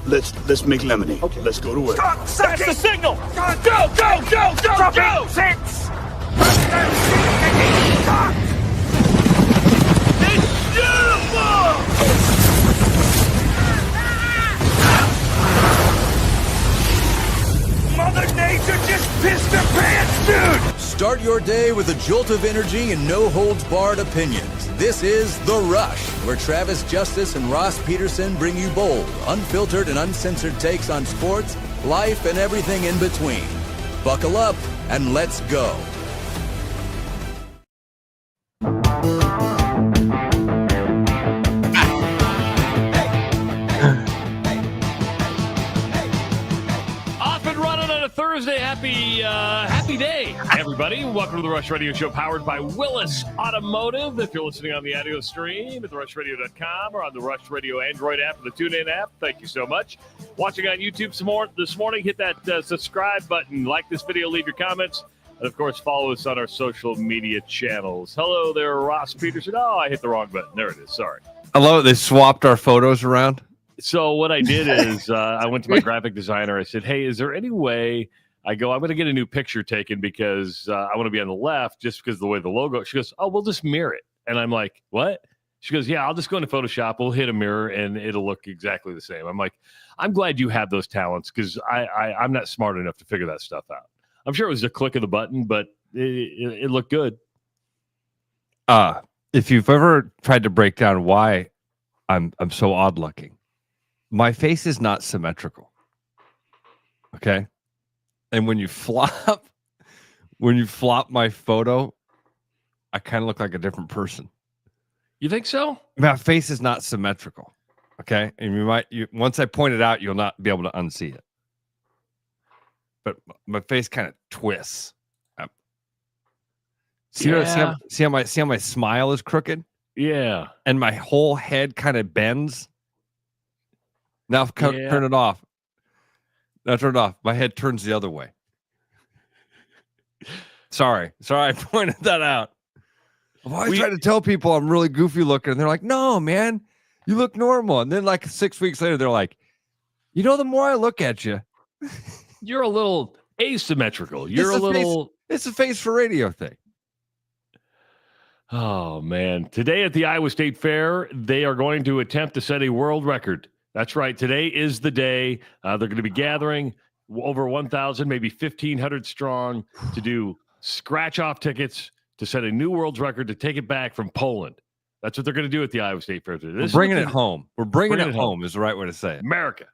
Let's make lemonade. Okay. Let's go to work. That's the signal. Go, go, go, go, go. Six. It's beautiful. Mother Nature just pissed her pants, dude. Start your day with a jolt of energy and no-holds-barred opinions. This is The Rush, where Travis Justice and Ross Peterson bring you bold, unfiltered, and uncensored takes on sports, life, and everything in between. Buckle up and let's go. Thursday, happy day, everybody. Welcome to the Rush Radio Show, powered by Willis Automotive. If you're listening on the audio stream at therushladio.com or on the Rush Radio Android app or the TuneIn app, thank you so much. Watching on YouTube some more this morning, hit that subscribe button, like this video, leave your comments, and of course, follow us on our social media channels. Hello there, Ross Peterson. Oh, I hit the wrong button. There it is. Sorry. Hello. They swapped our photos around. So what I did is I went to my graphic designer. I said, hey, is there any way I'm going to get a new picture taken because I want to be on the left just because of the way the logo. She goes, oh, we'll just mirror it. And I'm like, what? She goes, yeah, I'll just go into Photoshop. We'll hit a mirror and it'll look exactly the same. I'm like, I'm glad you have those talents because I'm not smart enough to figure that stuff out. I'm sure it was a click of the button, but it looked good. If you've ever tried to break down why I'm so odd looking, my face is not symmetrical. Okay. And when you flop my photo, I kind of look like a different person. You think so? My face is not symmetrical. Okay. And once I point it out, you'll not be able to unsee it. But my face kind of twists. See how my smile is crooked? Yeah. And my whole head kind of bends. Now turn it off. Now turn it off. My head turns the other way. Sorry, I pointed that out. I'm always trying to tell people I'm really goofy looking, and they're like, "No, man, you look normal." And then, like 6 weeks later, they're like, "You know, the more I look at you, you're a little asymmetrical. It's a face for radio thing." Oh man! Today at the Iowa State Fair, they are going to attempt to set a world record. That's right. Today is the day. They're going to be gathering over 1,000, maybe 1,500 strong to do scratch-off tickets to set a new world's record to take it back from Poland. That's what they're going to do at the Iowa State Fair today. We're bringing it home. We're bringing it home is the right way to say it. America.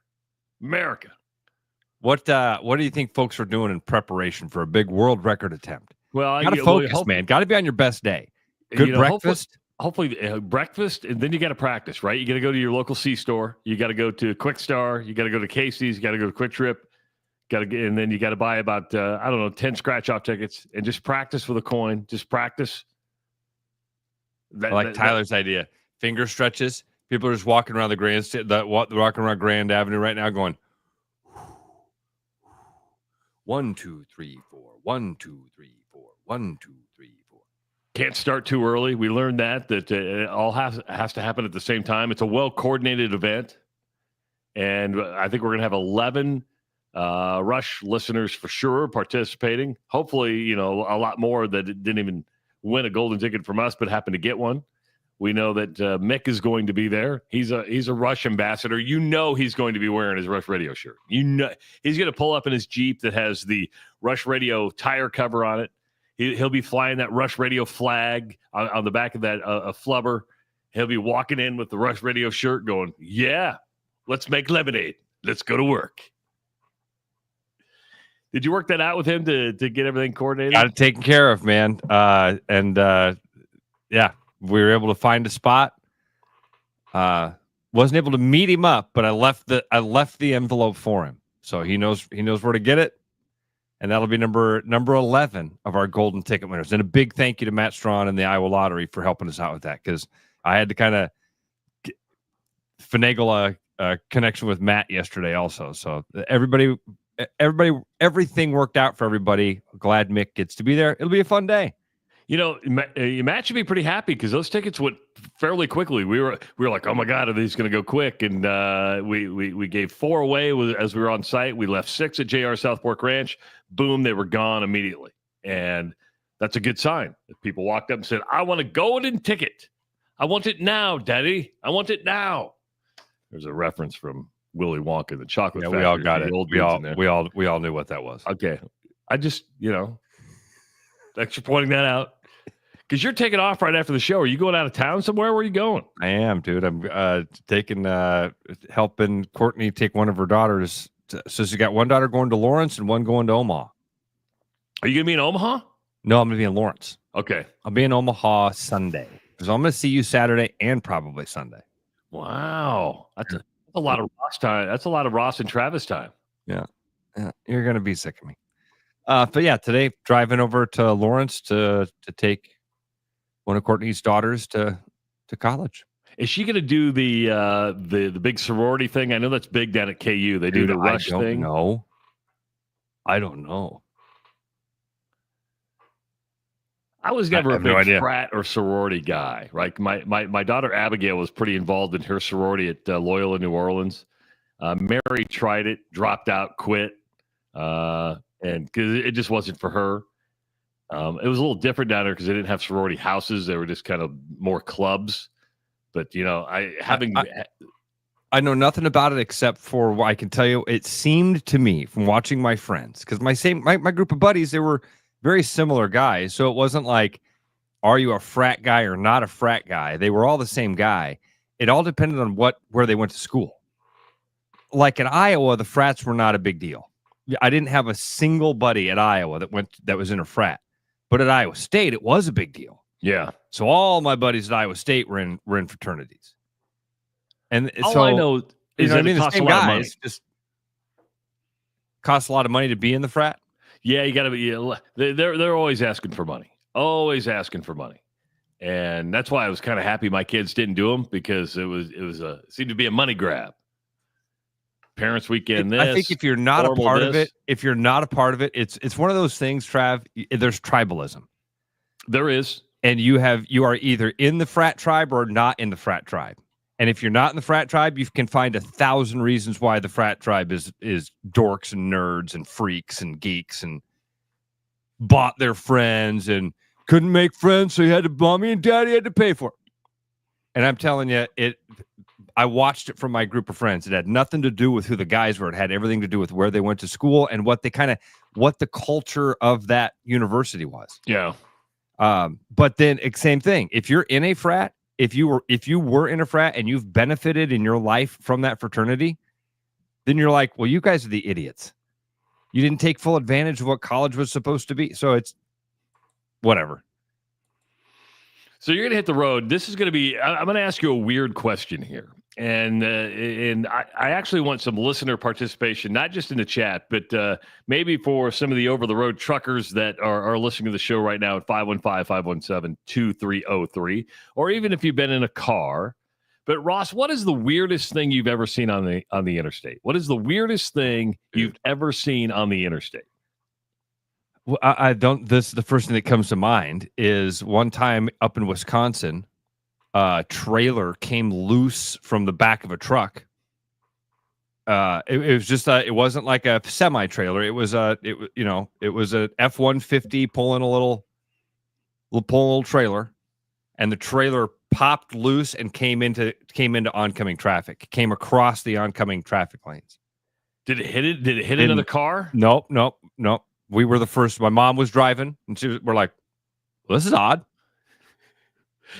What do you think folks are doing in preparation for a big world record attempt? Well, got to focus, man. Got to be on your best day. Good breakfast. Hopefully breakfast, and then you got to practice, right? You got to go to your local C-store. You got to go to Quick Star. You got to go to Casey's. You got to go to Quick Trip. And then you got to buy about 10 scratch-off tickets and just practice with a coin. Just practice. Tyler's idea. Finger stretches. People are just walking around walking around Grand Avenue right now, going 1, 2, 3, 4. 1, 2, 3, 4. 1, 2, 3, 4. Can't start too early. We learned that it all has to happen at the same time. It's a well-coordinated event. And I think we're going to have 11 Rush listeners for sure participating. Hopefully, a lot more that didn't even win a golden ticket from us, but happened to get one. We know that Mick is going to be there. He's a Rush ambassador. He's going to be wearing his Rush Radio shirt. He's going to pull up in his Jeep that has the Rush Radio tire cover on it. He'll be flying that Rush Radio flag on the back of that flubber. He'll be walking in with the Rush Radio shirt going, yeah, let's make lemonade. Let's go to work. Did you work that out with him to get everything coordinated? Got it taken care of, man. Yeah, we were able to find a spot. Wasn't able to meet him up, but I left the envelope for him. So he knows where to get it. And that'll be number 11 of our golden ticket winners. And a big thank you to Matt Strawn and the Iowa Lottery for helping us out with that, because I had to kind of finagle a connection with Matt yesterday also. So everybody, everything worked out for everybody. Glad Mick gets to be there. It'll be a fun day. Matt should be pretty happy because those tickets went fairly quickly. We were like, oh my God, are these going to go quick? And we gave 4 away as we were on site. We left 6 at JR South Fork Ranch. Boom, they were gone immediately. And that's a good sign. If people walked up and said, I want a golden ticket. I want it now, Daddy. I want it now. There's a reference from Willy Wonka, the chocolate factory. We all got it. We all knew what that was. Okay. I just, thanks for pointing that out. Because you're taking off right after the show. Are you going out of town somewhere? Where are you going? I am, dude. I'm helping Courtney take one of her daughters. So she's got one daughter going to Lawrence and one going to Omaha. Are you going to be in Omaha? No, I'm going to be in Lawrence. Okay. I'll be in Omaha Sunday. Because I'm going to see you Saturday and probably Sunday. Wow. That's a lot of Ross time. That's a lot of Ross and Travis time. Yeah. You're going to be sick of me. But yeah, today driving over to Lawrence to take one of Courtney's daughters to college. Is she going to do the big sorority thing? I know that's big down at KU. They do the rush thing. No, I don't know. I was never a big frat or sorority guy. Right, my daughter Abigail was pretty involved in her sorority at Loyola, New Orleans. Mary tried it, dropped out, quit, and because it just wasn't for her. It was a little different down there because they didn't have sorority houses; they were just kind of more clubs. But I know nothing about it except for what I can tell you. It seemed to me from watching my friends, because my group of buddies, they were very similar guys. So it wasn't like, are you a frat guy or not a frat guy? They were all the same guy. It all depended on where they went to school. Like in Iowa, the frats were not a big deal. I didn't have a single buddy at Iowa that was in a frat. But at Iowa State, it was a big deal. Yeah. So all my buddies at Iowa State were in fraternities. And all I know is that it costs a lot of money. Just costs a lot of money to be in the frat. Yeah, you got to be. They're always asking for money. Always asking for money, and that's why I was kind of happy my kids didn't do them, because it seemed to be a money grab. Parents' weekend. I think if you're not a part of it, it's one of those things, Trav. There's tribalism. There is, and you are either in the frat tribe or not in the frat tribe. And if you're not in the frat tribe, you can find 1,000 reasons why the frat tribe is dorks and nerds and freaks and geeks and bought their friends and couldn't make friends, so mommy and daddy had to pay for it. And I'm telling you, I watched it from my group of friends. It had nothing to do with who the guys were. It had everything to do with where they went to school and what the culture of that university was. Yeah. But then same thing. If you're in a frat, if you were in a frat and you've benefited in your life from that fraternity, then you're like, well, you guys are the idiots. You didn't take full advantage of what college was supposed to be. So it's whatever. So you're going to hit the road. This is going to be, I'm going to ask you a weird question here. And I actually want some listener participation, not just in the chat, but maybe for some of the over-the-road truckers that are listening to the show right now at 515-517-2303, or even if you've been in a car. But Ross, what is the weirdest thing you've ever seen on the interstate? What is the weirdest thing you've ever seen on the interstate? Well, this is the first thing that comes to mind is one time up in Wisconsin, a trailer came loose from the back of a truck. It was just it wasn't like a semi trailer. It was a F-150 pulling a little trailer, and the trailer popped loose and came into oncoming traffic. Came across the oncoming traffic lanes. Did it hit it? Did it hit another car? Nope. We were the first. My mom was driving, and we're like, well, "This is odd."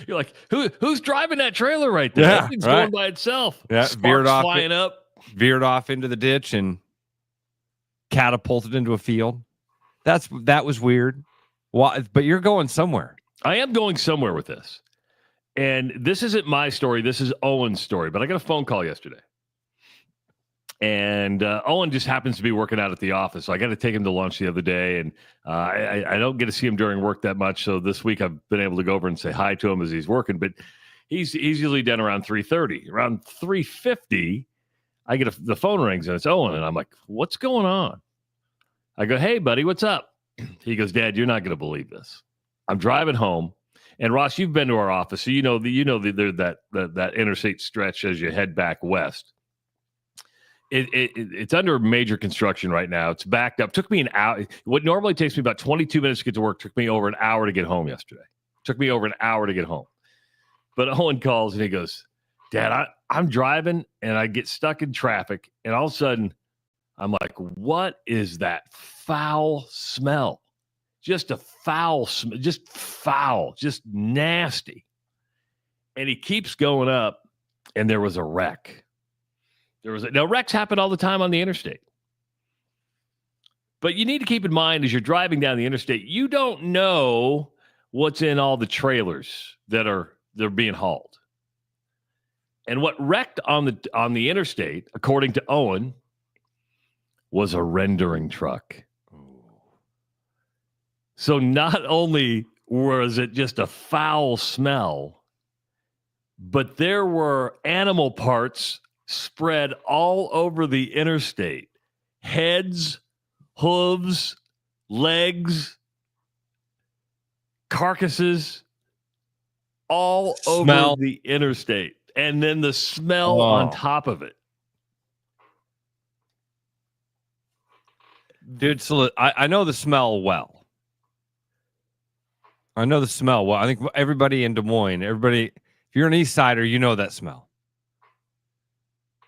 You're like, who's driving that trailer right there? Yeah, that thing's going by itself. Yeah, Sparks flying up, veered off into the ditch, and catapulted into a field. That was weird. Well, but you're going somewhere. I am going somewhere with this, and this isn't my story. This is Owen's story. But I got a phone call yesterday. And Owen just happens to be working out at the office. So I got to take him to lunch the other day. And I don't get to see him during work that much. So this week I've been able to go over and say hi to him as he's working. But he's usually done around 3:30. Around 3:50, I get the phone rings and it's Owen. And I'm like, what's going on? I go, hey, buddy, what's up? He goes, Dad, you're not going to believe this. I'm driving home, and Ross, you've been to our office, so there's that interstate stretch as you head back west. It's under major construction right now. It's backed up. Took me an hour. What normally takes me about 22 minutes to get to work took me over an hour to get home yesterday. Took me over an hour to get home. But Owen calls and he goes, Dad, I'm driving and I get stuck in traffic. And all of a sudden, I'm like, what is that foul smell? Just a foul smell, just foul, just nasty. And he keeps going up, and there was a wreck. Now, wrecks happen all the time on the interstate. But you need to keep in mind as you're driving down the interstate, you don't know what's in all the trailers they're being hauled. And what wrecked on the interstate, according to Owen, was a rendering truck. So not only was it just a foul smell, but there were animal parts spread all over the interstate. Heads, hooves, legs, carcasses, all over the interstate. And then the smell on top of it. Dude, so I know the smell well. I think everybody in Des Moines, if you're an East Sider, you know that smell.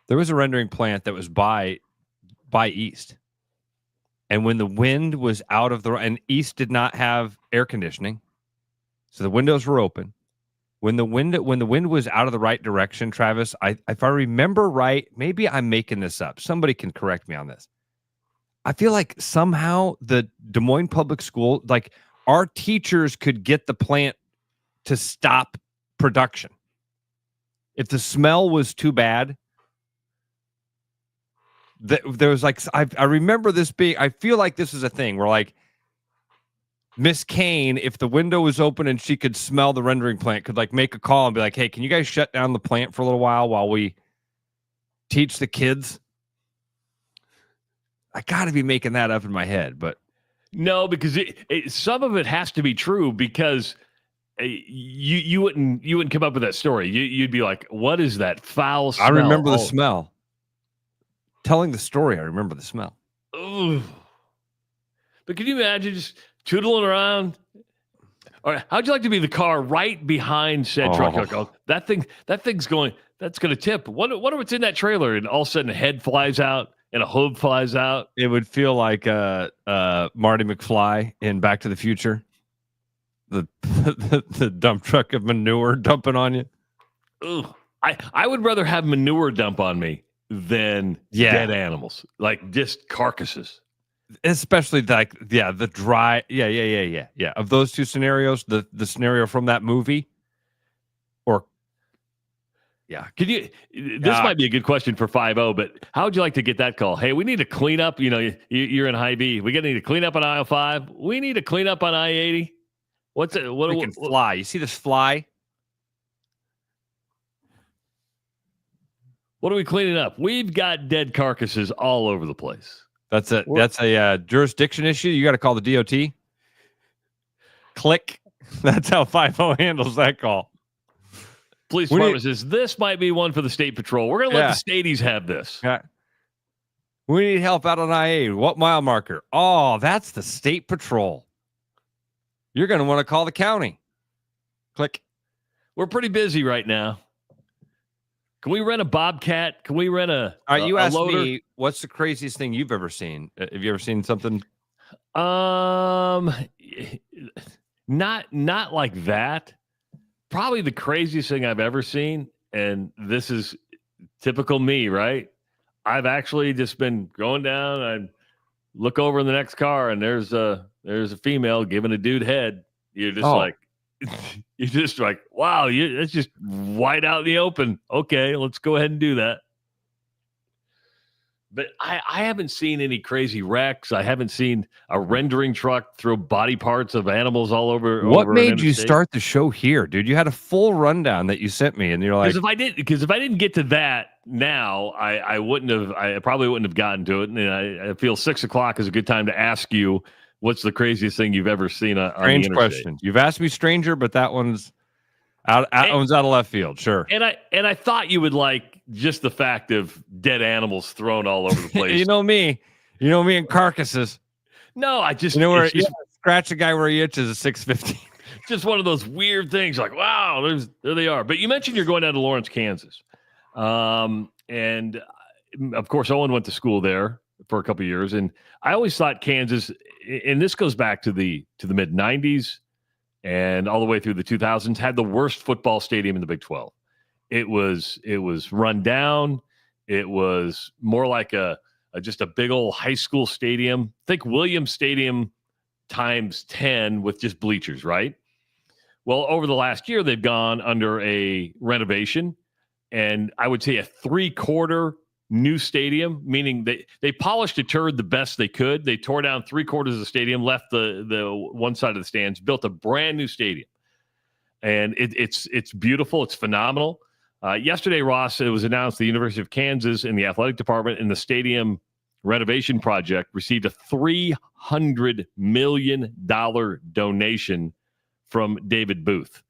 There was a rendering plant that was by East. And when the wind was out of and East did not have air conditioning, so the windows were open. When the wind was out of the right direction, Travis, if I remember right, maybe I'm making this up. Somebody can correct me on this. I feel like somehow the Des Moines Public School, like our teachers could get the plant to stop production. If the smell was too bad, there was like, I remember this being, I feel like this is a thing where like Miss Kane, if the window was open and she could smell the rendering plant, could like make a call and be like, hey, can you guys shut down the plant for a little while we teach the kids? I got to be making that up in my head, but no, because some of it has to be true because you wouldn't come up with that story. You'd be like, what is that foul smell? I remember the smell. Telling the story, I remember the smell. Ooh. But can you imagine just tootling around? All right, how'd you like to be the car right behind said truck? Oh, that thing's going. That's going to tip. Wonder what's in that trailer, and all of a sudden a head flies out and a hood flies out. It would feel like Marty McFly in Back to the Future. The dump truck of manure dumping on you. Ooh, I would rather have manure dump on me than dead animals, like just carcasses. Especially like the dry of those two scenarios, the scenario from that movie, or can you this might be a good question for 5-0, but how would you like to get that call? Hey, we need to clean up, you're in Hy-Vee, we need to clean up on aisle 5, we need to clean up on I-80. What's it? What fly? You see this fly? What are we cleaning up? We've got dead carcasses all over the place. That's a jurisdiction issue. You got to call the DOT. Click. That's how 5-0 handles that call. Police department says this might be one for the state patrol. We're going to let the stateies have this. Yeah. We need help out on I-80. What mile marker? Oh, that's the state patrol. You're going to want to call the county. Click. We're pretty busy right now. Can we rent a Bobcat? Can we rent a All right, you asked loader? me, what's the craziest thing you've ever seen? Have you ever seen something? Not like that. Probably the craziest thing I've ever seen, and this is typical me, right? I've actually just been going down, I look over in the next car, and there's a female giving a dude head. You're just like, wow, that's just wide out in the open. Okay, let's go ahead and do that. But I haven't seen any crazy wrecks. I haven't seen a rendering truck throw body parts of animals all over. What made you start the show here, dude? You had a full rundown that you sent me, and you're like, because if I didn't get to that now, I probably wouldn't have gotten to it. And I feel 6 o'clock is a good time to ask you What's the craziest thing you've ever seen on the Strange interstate? question. You've asked me stranger, but that one's out of left field. Sure. And I thought you would like just the fact of dead animals thrown all over the place. You know me and carcasses. No, I just Where scratch a guy where he itches at 6:15. Just one of those weird things. Like, wow, there they are. But you mentioned you're going down to Lawrence, Kansas, and of course Owen went to school there for a couple of years, and I always thought Kansas, and this goes back to the mid '90s and all the way through the 2000s, had the worst football stadium in the Big 12. It was run down. It was more like just a big old high school stadium. Think Williams Stadium times 10 with just bleachers, right? Well, over the last year, they've gone under a renovation, and I would say a 3/4 new stadium, meaning they polished a turd the best they could. They tore down 3/4 of the stadium, left the one side of the stands, built a brand new stadium, and it's beautiful. It's phenomenal. Yesterday, Ross, it was announced the University of Kansas and the athletic department and the stadium renovation project received a $300 million donation from David Booth.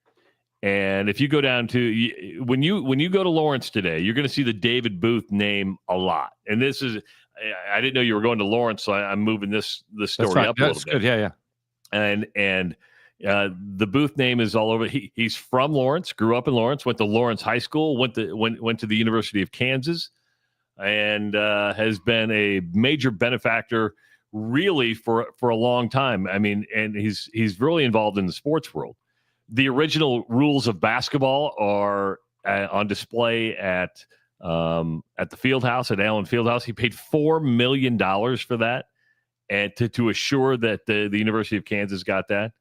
And if you go down to when you go to Lawrence today, you're going to see the David Booth name a lot. And this is, I didn't know you were going to Lawrence, so I'm moving this story up a little bit. Good, yeah. And the Booth name is all over. He's from Lawrence, grew up in Lawrence, went to Lawrence High School, went to the University of Kansas, and has been a major benefactor really for a long time. I mean, and he's really involved in the sports world. The original rules of basketball are on display at the Fieldhouse, at Allen Fieldhouse. He paid $4 million for that, and to assure that the University of Kansas got that.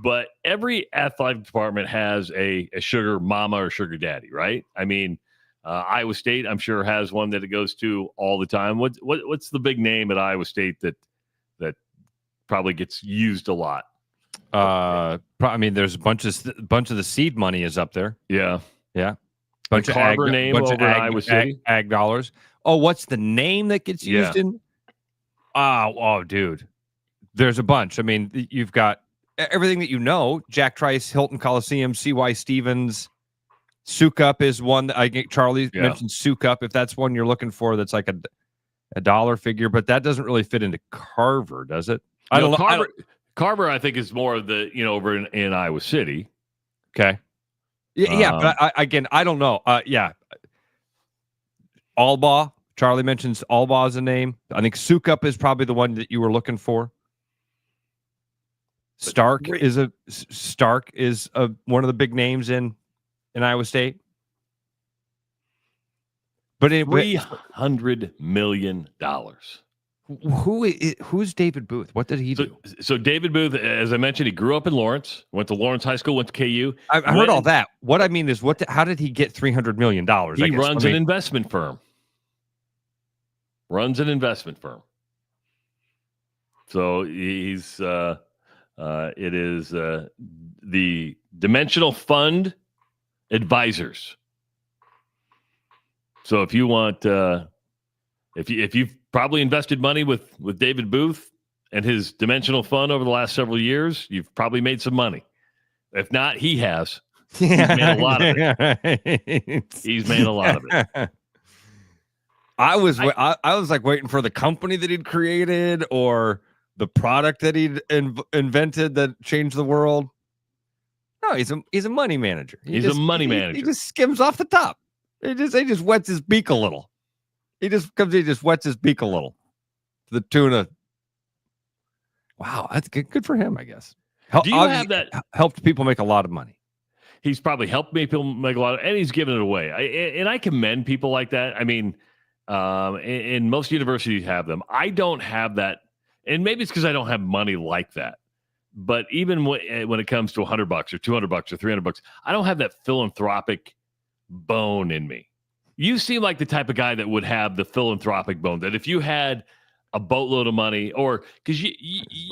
But every athletic department has a sugar mama or sugar daddy, right? I mean, Iowa State, I'm sure, has one that it goes to all the time. What's the big name at Iowa State that probably gets used a lot? I mean, there's a bunch of the seed money is up there. Yeah. Bunch of Carver name over in Iowa City. Ag dollars. Oh, what's the name that gets used in? Oh, dude. There's a bunch. I mean, you've got everything that you know. Jack Trice, Hilton Coliseum, C.Y. Stevens. Souk Up is one that I get. Charlie mentioned Souk Up. If that's one you're looking for, that's like a dollar figure, but that doesn't really fit into Carver, does it? I don't know. Carver, I think, is more of the, over in Iowa City. Okay. Yeah, but I don't know. Albaugh. Charlie mentions Albaugh as a name. I think Souk Up is probably the one that you were looking for. Stark is one of the big names in Iowa State. But $300 million. Who's David Booth? What did he do? So David Booth, as I mentioned, he grew up in Lawrence, went to Lawrence High School, went to KU. I heard all that. What I mean is, how did he get $300 million? He runs an investment firm. So he's it is the Dimensional Fund Advisors. So if you want, if you've probably invested money with David Booth and his Dimensional Fund over the last several years, you've probably made some money. If not, he has. He's made a lot of it. He's made a lot of it. I was like waiting for the company that he'd created or the product that he'd invented that changed the world. No, he's a money manager. He just skims off the top. He just wets his beak a little. He just wets his beak a little. To the tune of, wow, that's good for him, I guess. Do you have that? Helped people make a lot of money. He's probably helped people make a lot of, and he's given it away. And I commend people like that. I mean, and most universities have them. I don't have that, and maybe it's because I don't have money like that. But even when it comes to $100 or $200 or $300, I don't have that philanthropic bone in me. You seem like the type of guy that would have the philanthropic bone, that if you had a boatload of money, or because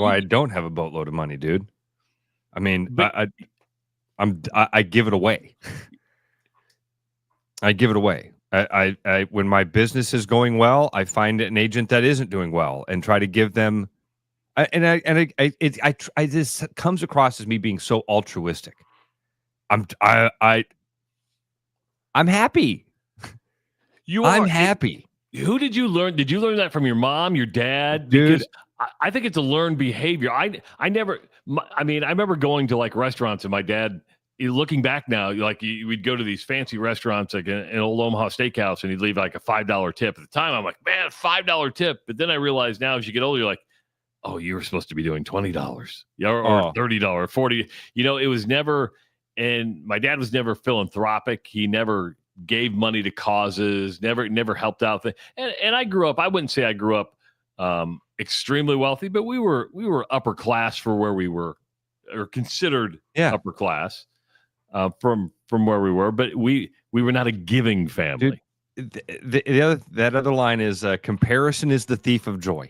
I don't have a boatload of money, dude. I mean, but, I give it away. I give it away. I when my business is going well, I find an agent that isn't doing well and try to give them. This comes across as me being so altruistic. I'm happy. I'm happy. Who did you learn? Did you learn that from your mom, your dad? Dude. Because I think it's a learned behavior. I remember going to like restaurants and my dad, looking back now, like we'd go to these fancy restaurants like an old Omaha steakhouse and he'd leave like a $5 tip. At the time, I'm like, man, $5 tip. But then I realized now as you get older, you're like, oh, you were supposed to be doing $20 or $30, $40. It was never, and my dad was never philanthropic. He never gave money to causes, never helped out. And I grew up, I wouldn't say I grew up extremely wealthy, but we were upper class for where we were, or considered upper class from where we were, but we were not a giving family. Dude, that other line is comparison is the thief of joy.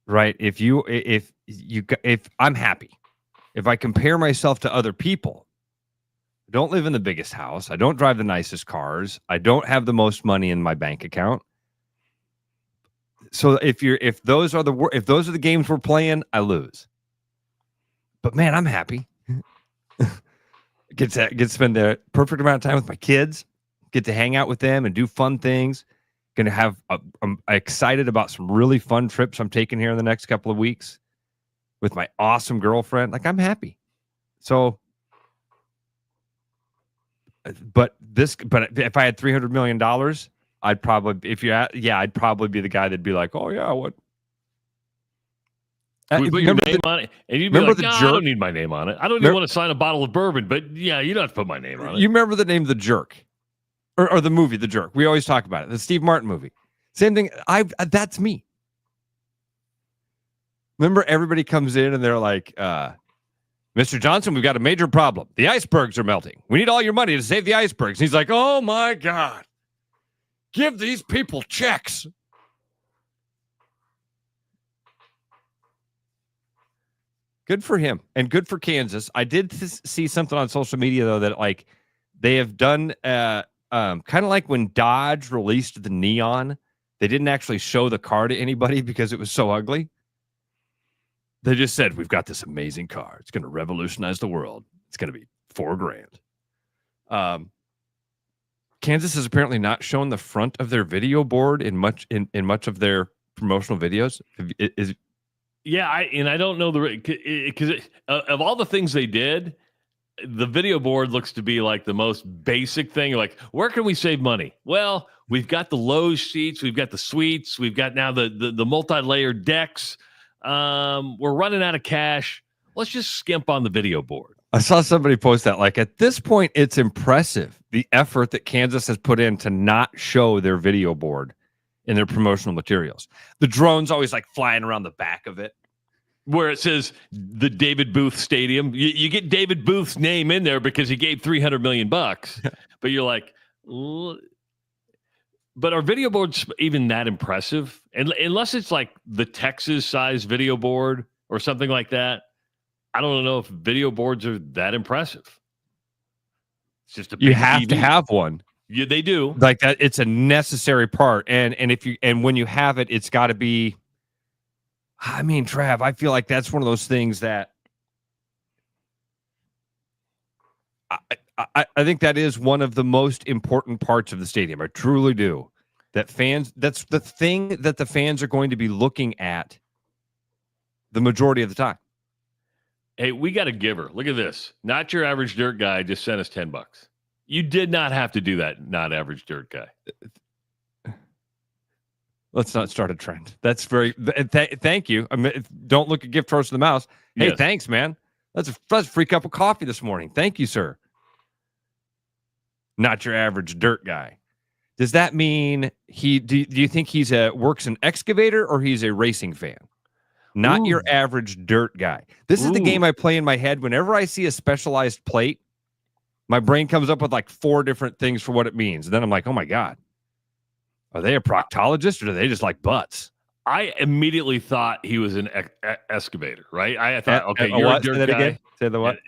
Right? If I'm happy, if I compare myself to other people, I don't live in the biggest house, I don't drive the nicest cars, I don't have the most money in my bank account. So if those are the games we're playing, I lose. But man, I'm happy. Get to spend the perfect amount of time with my kids, get to hang out with them and do fun things. Gonna have I'm excited about some really fun trips I'm taking here in the next couple of weeks with my awesome girlfriend. Like, I'm happy. So, but if I had $300 million, I'd probably, I'd probably be the guy that'd be like, oh yeah, what? We put your name on it, and you'd be like, no, I don't need my name on it. I don't even want to sign a bottle of bourbon, but yeah, you don't have to put my name on it. You remember the name The Jerk? Or the movie The Jerk. We always talk about it. The Steve Martin movie. Same thing. That's me. Remember, everybody comes in and they're like, Mr. Johnson, we've got a major problem. The icebergs are melting. We need all your money to save the icebergs. And he's like, oh my God. Give these people checks. Good for him and good for Kansas. I did see something on social media, though, that like they have done kind of like when Dodge released the Neon, they didn't actually show the car to anybody because it was so ugly. They just said, we've got this amazing car. It's going to revolutionize the world. It's going to be $4,000. Kansas has apparently not shown the front of their video board in much of their promotional videos. I don't know because of all the things they did, the video board looks to be like the most basic thing. Like, where can we save money? Well, we've got the Lowe's seats, we've got the suites, we've got now the multi-layered decks. We're running out of cash. Let's just skimp on the video board. I saw somebody post that. Like, at this point, it's impressive the effort that Kansas has put in to not show their video board in their promotional materials. The drone's always like flying around the back of it, where it says the David Booth Stadium. You get David Booth's name in there because he gave $300 million, but you're like, but are video boards even that impressive? And unless it's like the Texas size video board or something like that, I don't know if video boards are that impressive. It's just a big you have TV. To have one. Yeah, they do. Like that, it's a necessary part. And when you have it, it's got to be. I mean, Trav, I feel like that's one of those things that I think that is one of the most important parts of the stadium. I truly do. That's the thing that the fans are going to be looking at the majority of the time. Hey, we got a giver. Look at this. Not Your Average Dirt Guy just sent us $10. You did not have to do that, Not Average Dirt Guy. Let's not start a trend. That's very. Thank you. I mean, don't look a gift horse in the mouth. Hey, yes. Thanks, man. That's a free cup of coffee this morning. Thank you, sir. Not Your Average Dirt Guy. Does that mean do you think he's works an excavator or he's a racing fan? Not Your Average Dirt Guy. This is the game I play in my head. Whenever I see a specialized plate, my brain comes up with like 4 different things for what it means. And then I'm like, oh my God. Are they a proctologist or do they just like butts? I immediately thought he was an excavator, right? I thought, okay, you're a dirt guy. Say the what?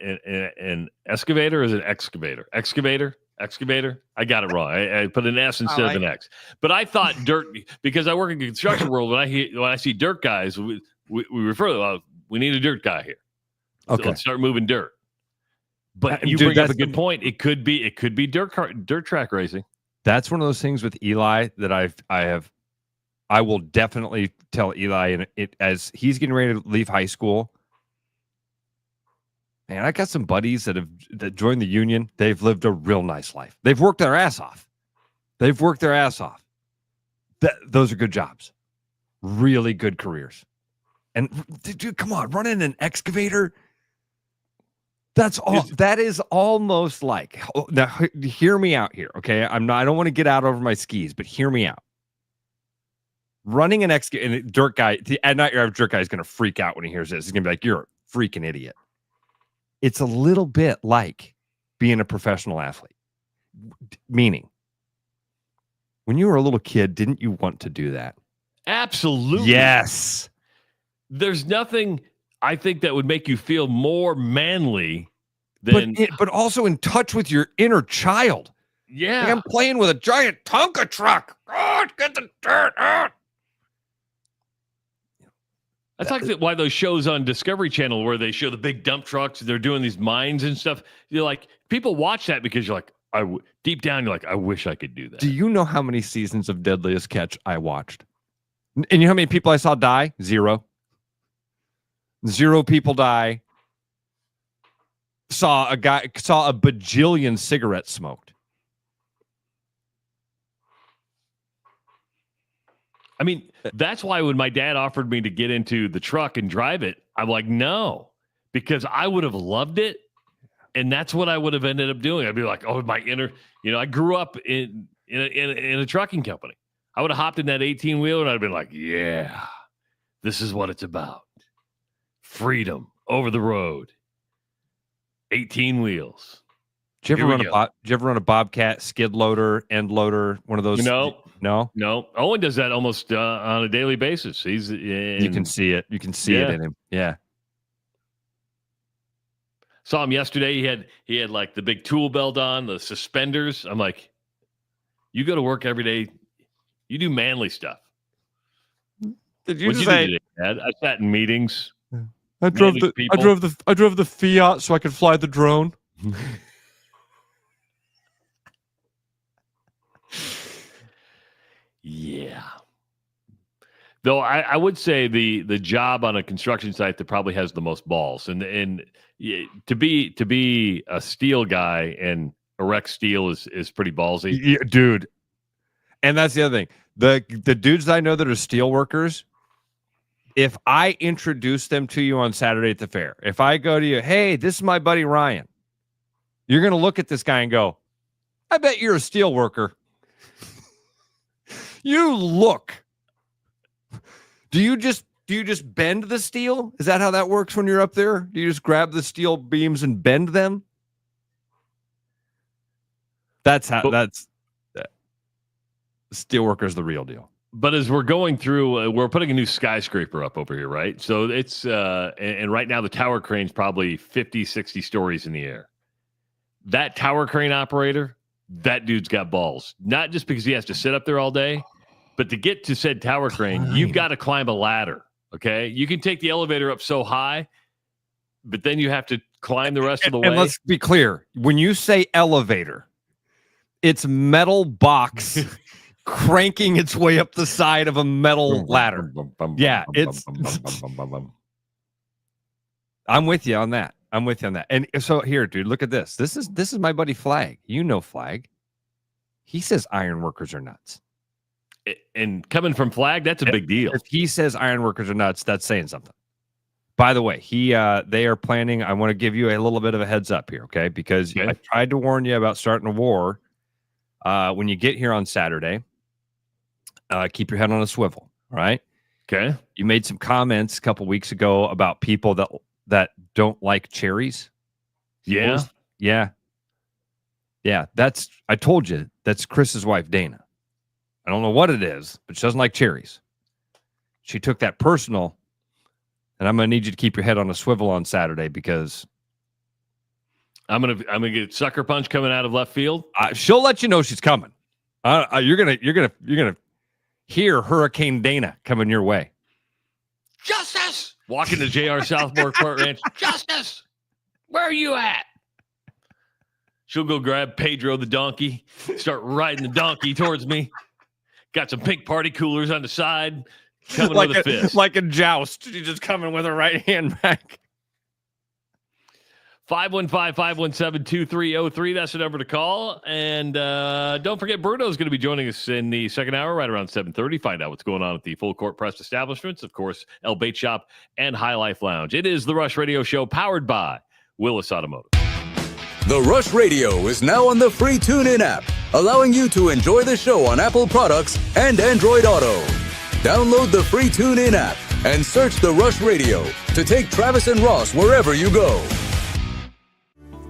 An excavator is an excavator. Excavator? Excavator? I got it wrong. I put an S instead of an X. But I thought dirt, because I work in the construction world, when I see dirt guys, we refer to them, we need a dirt guy here. Okay. So let's start moving dirt. But you Dude, bring up a good point. It could be dirt track racing. That's one of those things with Eli that I will definitely tell Eli, and as he's getting ready to leave high school. Man, I got some buddies that joined the union. They've lived a real nice life. They've worked their ass off. Those are good jobs. Really good careers. And dude, come on, running an excavator. That is almost like, now hear me out here, okay? I don't want to get out over my skis, but hear me out. Running an excavator, and dirt guy, not your average dirt guy is going to freak out when he hears this. He's going to be like, you're a freaking idiot. It's a little bit like being a professional athlete. Meaning, when you were a little kid, didn't you want to do that? Absolutely. Yes. There's nothing, I think, that would make you feel more manly than... But also in touch with your inner child. Yeah. Like I'm playing with a giant Tonka truck. Oh, get the dirt out. That's like why those shows on Discovery Channel where they show the big dump trucks, they're doing these mines and stuff. You're like, people watch that because you're like, deep down, you're like, I wish I could do that. Do you know how many seasons of Deadliest Catch I watched? And you know how many people I saw die? 0. 0 people die. Saw a bajillion cigarettes smoked. I mean, that's why when my dad offered me to get into the truck and drive it, I'm like, no, because I would have loved it. And that's what I would have ended up doing. I'd be like, oh, my inner, I grew up in a trucking company. I would have hopped in that 18-wheeler and I'd have been like, yeah, this is what it's about. Freedom over the road. 18 wheels. Did you ever run a Bobcat skid loader, end loader, one of those? No. Owen does that almost on a daily basis. You can see it. You can see it in him. Yeah. Saw him yesterday. He had like the big tool belt on, the suspenders. I'm like, you go to work every day. You do manly stuff. Did you say? Do today, Dad? I sat in meetings. I drove the Fiat so I could fly the drone. Yeah. Though I would say the job on a construction site that probably has the most balls, and to be a steel guy and erect steel is pretty ballsy, yeah, dude. And that's the other thing. The dudes that I know that are steel workers, if I introduce them to you on Saturday at the fair, if I go to you, hey, this is my buddy Ryan, you're going to look at this guy and go, I bet you're a steel worker. You look. Do you just bend the steel? Is that how that works when you're up there? Do you just grab the steel beams and bend them? Steel worker's the real deal. But as we're going through, we're putting a new skyscraper up over here, right? So it's, and right now the tower crane's probably 50, 60 stories in the air. That tower crane operator, that dude's got balls. Not just because he has to sit up there all day, but to get to said tower crane, you've got to climb a ladder, okay? You can take the elevator up so high, but then you have to climb the rest of the way. And let's be clear. When you say elevator, it's metal box cranking its way up the side of a metal ladder. Yeah, it's... I'm with you on that. And so here, dude, look at this. This is my buddy Flag. You know Flag. He says iron workers are nuts. And coming from Flag, that's a big deal. If he says iron workers are nuts, that's saying something. By the way, they are planning. I want to give you a little bit of a heads up here, okay? Because I tried to warn you about starting a war. When you get here on Saturday, keep your head on a swivel, all right? Okay. You made some comments a couple weeks ago about people that don't like cherries. Yeah. Yeah. I told you, that's Chris's wife, Dana. I don't know what it is, but she doesn't like cherries. She took that personal, and I'm going to need you to keep your head on a swivel on Saturday because I'm gonna get Sucker Punch coming out of left field. She'll let you know she's coming. You're gonna hear Hurricane Dana coming your way. Justice! Walking to J.R. Southmore Court Ranch. Justice! Where are you at? She'll go grab Pedro the donkey, start riding the donkey towards me. Got some pink party coolers on the side, coming with a fist. Like a joust. She's just coming with her right hand back. 515-517-2303. That's the number to call. And don't forget, Bruno's going to be joining us in the second hour right around 7:30. Find out what's going on at the Full Court Press establishments. Of course, El Bait Shop and High Life Lounge. It is the Rush Radio Show powered by Willis Automotive. The Rush Radio is now on the free TuneIn app, allowing you to enjoy the show on Apple products and Android Auto. Download the free TuneIn app and search The Rush Radio to take Travis and Ross wherever you go.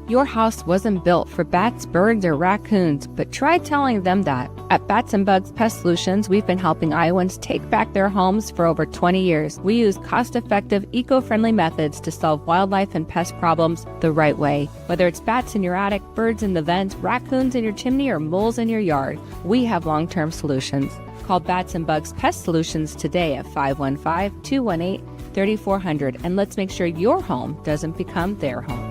Your house wasn't built for bats, birds, or raccoons, but try telling them that. At Bats and Bugs Pest Solutions, we've been helping Iowans take back their homes for over 20 years. We use cost-effective, eco-friendly methods to solve wildlife and pest problems the right way. Whether it's bats in your attic, birds in the vent, raccoons in your chimney, or moles in your yard, we have long-term solutions. Call Bats and Bugs Pest Solutions today at 515-218-3400, and let's make sure your home doesn't become their home.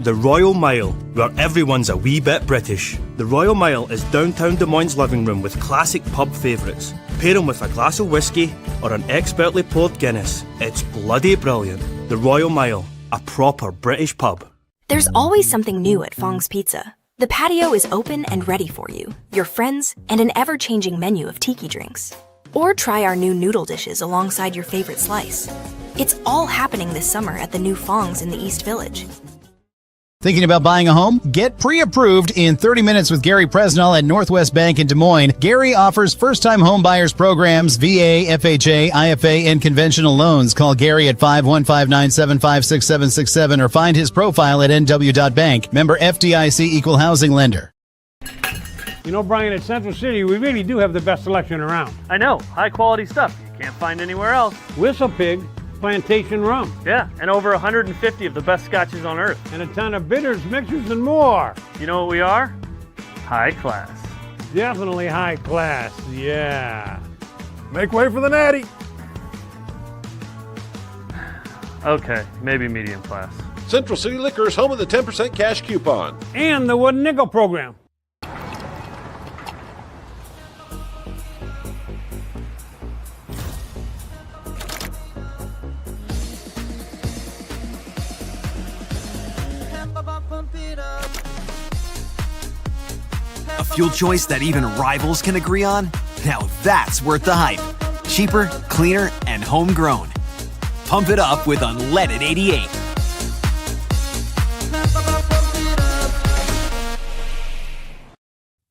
The Royal Mile, where everyone's a wee bit British. The Royal Mile is downtown Des Moines' living room with classic pub favourites. Pair them with a glass of whiskey or an expertly poured Guinness. It's bloody brilliant. The Royal Mile, a proper British pub. There's always something new at Fong's Pizza. The patio is open and ready for you, your friends, and an ever-changing menu of tiki drinks. Or try our new noodle dishes alongside your favorite slice. It's all happening this summer at the new Fong's in the East Village. Thinking about buying a home? Get pre-approved in 30 minutes with Gary Presnell at Northwest Bank in Des Moines. Gary offers first-time home buyers programs, VA, FHA, IFA, and conventional loans. Call Gary at 515-975-6767 or find his profile at nw.bank. Member FDIC Equal Housing Lender. You know, Brian, at Central City, we really do have the best selection around. I know. High-quality stuff you can't find anywhere else. Whistle Pig Plantation Rum. Yeah, and over 150 of the best scotches on earth. And a ton of bitters, mixers, and more. You know what we are? High class. Definitely high class, yeah. Make way for the natty. Okay, maybe medium class. Central City Liquor is home of the 10% cash coupon. And the Wooden Nickel program. A fuel choice that even rivals can agree on? Now that's worth the hype. Cheaper, cleaner, and homegrown. Pump it up with Unleaded 88.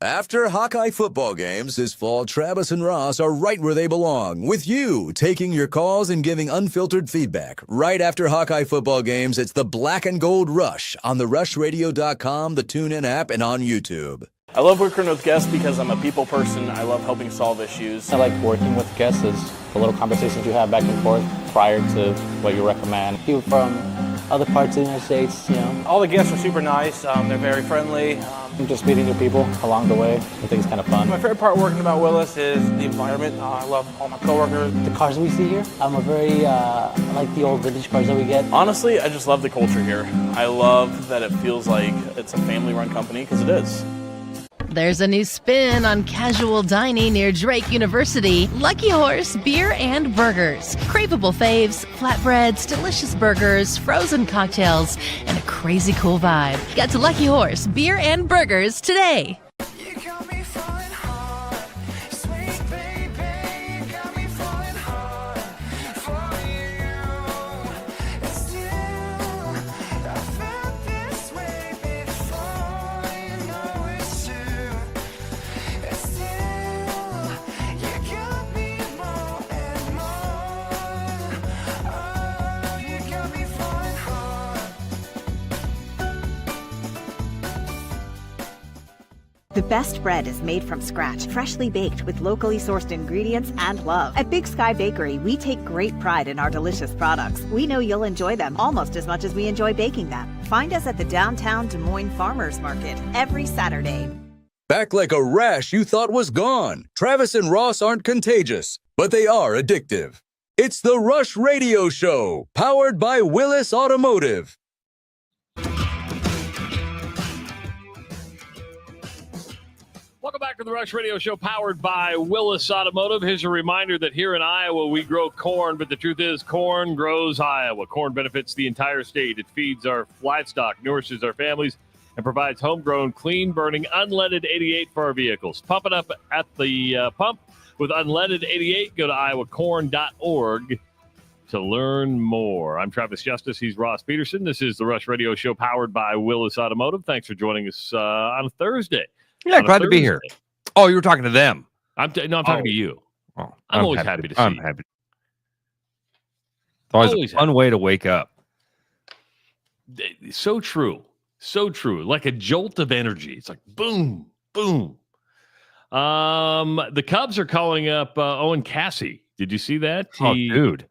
After Hawkeye football games this fall, Travis and Ross are right where they belong, with you taking your calls and giving unfiltered feedback. Right after Hawkeye football games, it's the Black and Gold Rush on the rushradio.com, the TuneIn app, and on YouTube. I love working with guests because I'm a people person. I love helping solve issues. I like working with guests is the little conversations you have back and forth prior to what you recommend. People from other parts of the United States, you know. All the guests are super nice. They're very friendly. Just meeting new people along the way, I think it's kind of fun. My favorite part working about Willis is the environment. I love all my coworkers. The cars we see here, I'm a very, I like the old vintage cars that we get. Honestly, I just love the culture here. I love that it feels like it's a family-run company, because it is. There's a new spin on casual dining near Drake University. Lucky Horse Beer and Burgers. Craveable faves, flatbreads, delicious burgers, frozen cocktails, and a crazy cool vibe. Get to Lucky Horse Beer and Burgers today. The best bread is made from scratch, freshly baked with locally sourced ingredients and love. At Big Sky Bakery, we take great pride in our delicious products. We know you'll enjoy them almost as much as we enjoy baking them. Find us at the downtown Des Moines Farmers Market every Saturday. Back like a rash you thought was gone. Travis and Ross aren't contagious, but they are addictive. It's the Rush Radio Show, powered by Willis Automotive. Welcome back to the Rush Radio Show, powered by Willis Automotive. Here's a reminder that here in Iowa, we grow corn, but the truth is corn grows Iowa. Corn benefits the entire state. It feeds our livestock, nourishes our families, and provides homegrown, clean-burning, unleaded 88 for our vehicles. Pump it up at the pump with unleaded 88. Go to iowacorn.org to learn more. I'm Travis Justice. He's Ross Peterson. This is the Rush Radio Show, powered by Willis Automotive. Thanks for joining us on a Thursday. Yeah, glad to be here. Oh, you were talking to them. I'm talking to you. Oh, I'm always happy to see I'm you. happy. It's always a fun way to wake up. So true. So true. Like a jolt of energy. It's like boom, boom. The Cubs are calling up Owen Cassie. Did you see that? Oh, dude.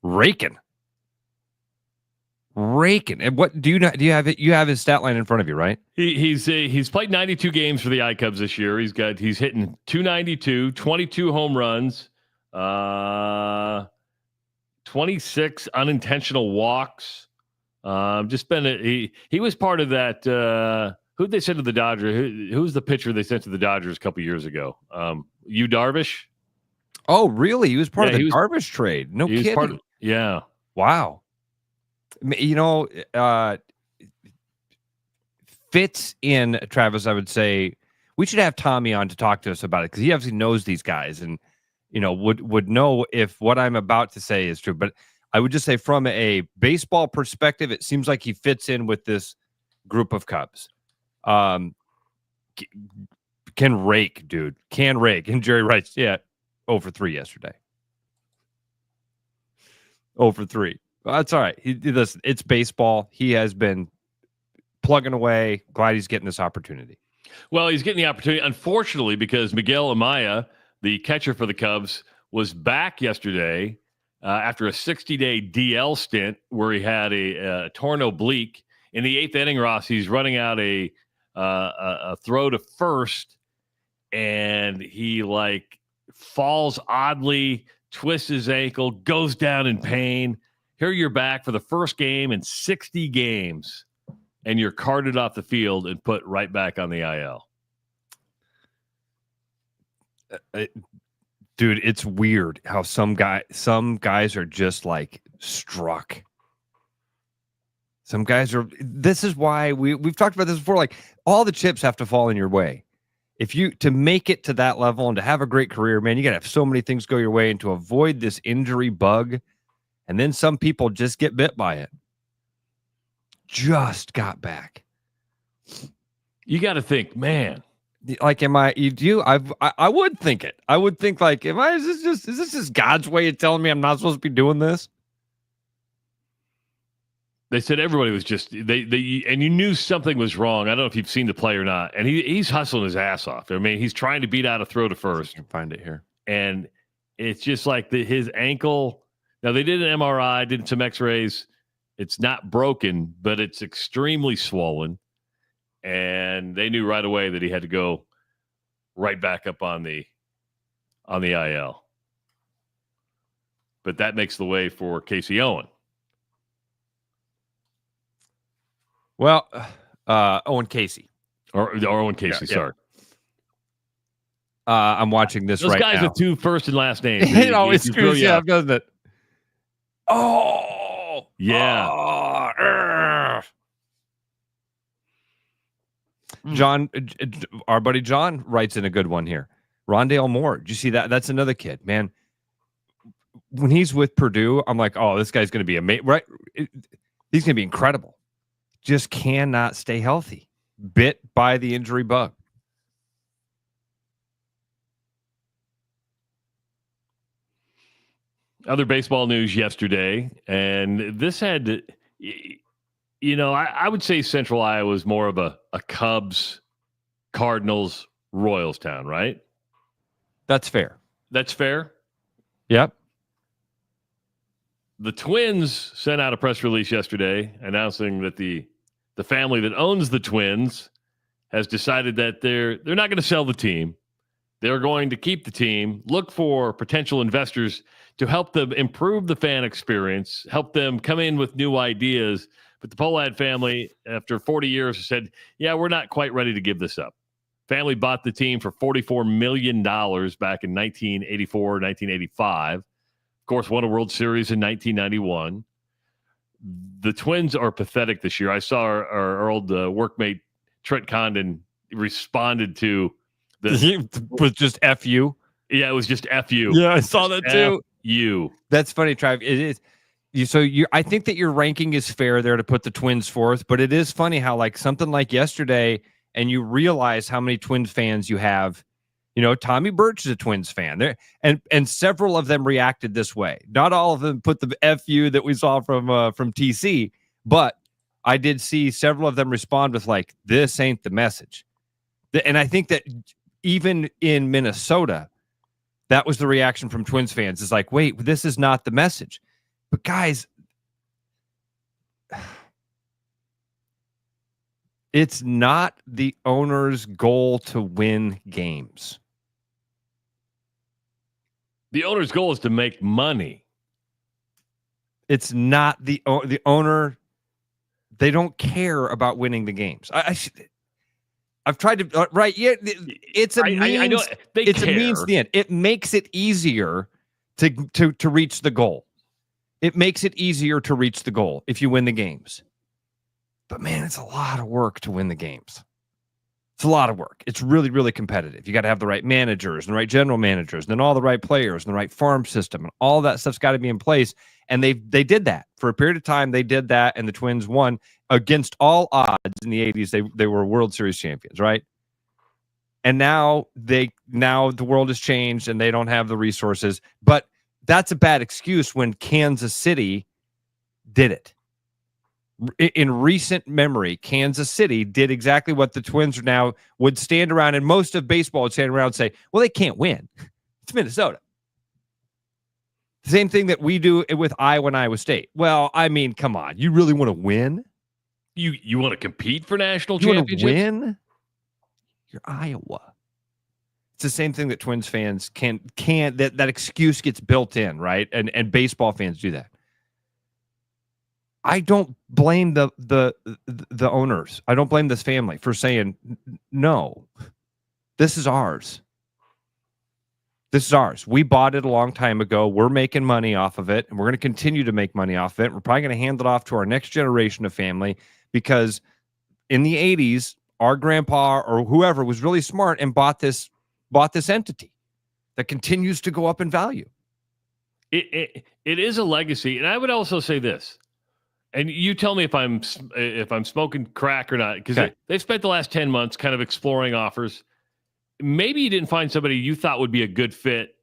Raking. And what do you have it? You have his stat line in front of you, right? He's played 92 games for the iCubs this year. He's hitting 292, 22 home runs, 26 unintentional walks. He was part of that. Who'd they send to the Dodgers? Who was the pitcher they sent to the Dodgers a couple years ago? Yu Darvish. Oh, really? He was part of the Darvish trade. No kidding. Yeah. Wow. You know, fits in, Travis, I would say we should have Tommy on to talk to us about it because he obviously knows these guys and, you know, would know if what I'm about to say is true. But I would just say from a baseball perspective, it seems like he fits in with this group of Cubs. Can rake, dude. Can rake. And Jerry writes, 0-for-3 yesterday. 0-for-3. Well, that's all right. Listen, it's baseball. He has been plugging away. Glad he's getting this opportunity. Well, he's getting the opportunity, unfortunately, because Miguel Amaya, the catcher for the Cubs, was back yesterday after a 60-day DL stint where he had a torn oblique. In the eighth inning, Ross, he's running out a throw to first, and he falls oddly, twists his ankle, goes down in pain. Here you're back for the first game in 60 games, and you're carted off the field and put right back on the IL. Dude, it's weird how some guys are just struck. Some guys are. This is why we've talked about this before. All the chips have to fall in your way. If you to make it to that level and to have a great career, man, you got to have so many things go your way, and to avoid this injury bug. And then some people just get bit by it. Just got back. You got to think, man. Am I? You do? I would think it. I would think is this just God's way of telling me I'm not supposed to be doing this? They said everybody was just and you knew something was wrong. I don't know if you've seen the play or not. And he's hustling his ass off. I mean, he's trying to beat out a throw to first. I can find it here. And it's just his ankle. Now, they did an MRI, did some x-rays. It's not broken, but it's extremely swollen. And they knew right away that he had to go right back up on the IL. But that makes the way for Casey Owen. Well, Owen Casey. Or Owen Casey, sorry. I'm watching this right now. Those guys with two first and last names. It always screws you up, doesn't it? Oh, yeah. John, our buddy John writes in a good one here. Rondale Moore. Did you see that? That's another kid, man. When he's with Purdue, I'm like, oh, this guy's going to be amazing. Right? He's going to be incredible. Just cannot stay healthy. Bit by the injury bug. Other baseball news yesterday, and this had, I would say Central Iowa is more of a Cubs, Cardinals, Royals town, right? That's fair. That's fair? Yep. The Twins sent out a press release yesterday announcing that the the family that owns the Twins has decided that they're not going to sell the team. They're going to keep the team, look for potential investors to help them improve the fan experience, help them come in with new ideas. But the Pohlad family, after 40 years, said, yeah, we're not quite ready to give this up. Family bought the team for $44 million back in 1984, 1985. Of course, won a World Series in 1991. The Twins are pathetic this year. I saw our old workmate, Trent Condon, responded to It was just F you. Yeah, it was just F you. Yeah, I saw that too. You. That's funny, Trav. It is. I think that your ranking is fair there to put the Twins fourth, but it is funny how like something like yesterday, and you realize how many Twins fans you have. You know, Tommy Birch is a Twins fan there, and several of them reacted this way. Not all of them put the FU that we saw from TC, but I did see several of them respond with like, "This ain't the message." And I think that even in Minnesota, that was the reaction from Twins fans. It's like, wait, this is not the message. But guys, it's not the owner's goal to win games. The owner's goal is to make money. It's not the owner. They don't care about winning the games. I've tried to right. Yeah, it's a means. I know it's care. A means to the end. It makes it easier to reach the goal. It makes it easier to reach the goal if you win the games. But man, it's a lot of work to win the games. It's a lot of work. It's really, really competitive. You got to have the right managers and the right general managers, and then all the right players and the right farm system, and all that stuff's got to be in place. And they did that for a period of time. They did that, and the Twins won against all odds in the 80s. They were World Series champions, right? And now the world has changed, and they don't have the resources. But that's a bad excuse when Kansas City did it. In recent memory, Kansas City did exactly what the Twins now would stand around, and most of baseball would stand around and say, well, they can't win. It's Minnesota. Same thing that we do with Iowa and Iowa State. Well, I mean, come on. You really want to win? You want to compete for national you championships? Want to win? You're Iowa. It's the same thing that Twins fans can't that excuse gets built in, right? And baseball fans do that. I don't blame the owners. I don't blame this family for saying, no, this is ours. This is ours. We bought it a long time ago. We're making money off of it, and we're going to continue to make money off of it. We're probably going to hand it off to our next generation of family because in the 80s, our grandpa or whoever was really smart and bought this entity that continues to go up in value. It is a legacy, and I would also say this. And you tell me if I'm smoking crack or not, because they've spent the last 10 months kind of exploring offers. Maybe you didn't find somebody you thought would be a good fit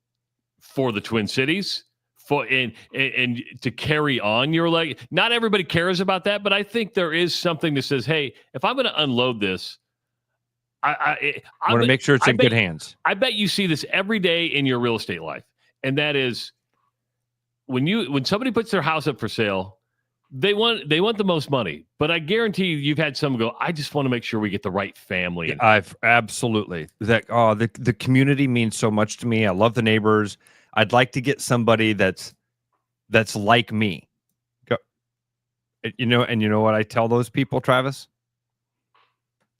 for the Twin Cities and to carry on your leg. Not everybody cares about that, but I think there is something that says, hey, if I'm going to unload this, I want to make sure it's in good hands. I bet you see this every day in your real estate life, and that is when somebody puts their house up for sale. They want the most money, but I guarantee you've had some go, I just want to make sure we get the right family. I've absolutely the community means so much to me. I love the neighbors. I'd like to get somebody that's like me. You know what I tell those people, Travis?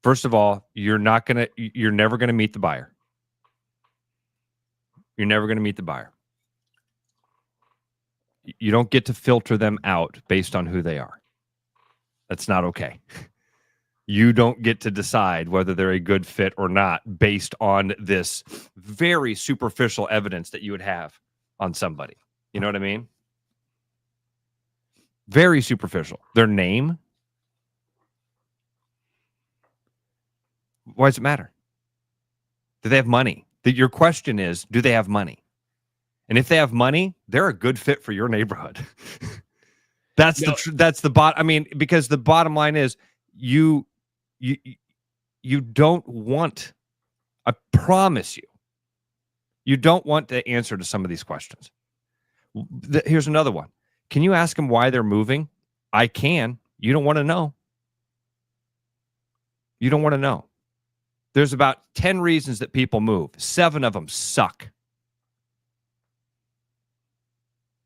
First of all, you're never gonna meet the buyer. You're never gonna meet the buyer. You don't get to filter them out based on who they are. That's not okay. You don't get to decide whether they're a good fit or not based on this very superficial evidence that you would have on somebody. You know what I mean? Very superficial. Their name. Why does it matter? Do they have money? Your question is, do they have money? And if they have money, they're a good fit for your neighborhood. That's the bottom. I mean, because the bottom line is you don't want, I promise you don't want the answer to some of these questions. Here's another one. Can you ask them why they're moving? I can. You don't want to know. You don't want to know. There's about 10 reasons that people move. 7 of them suck.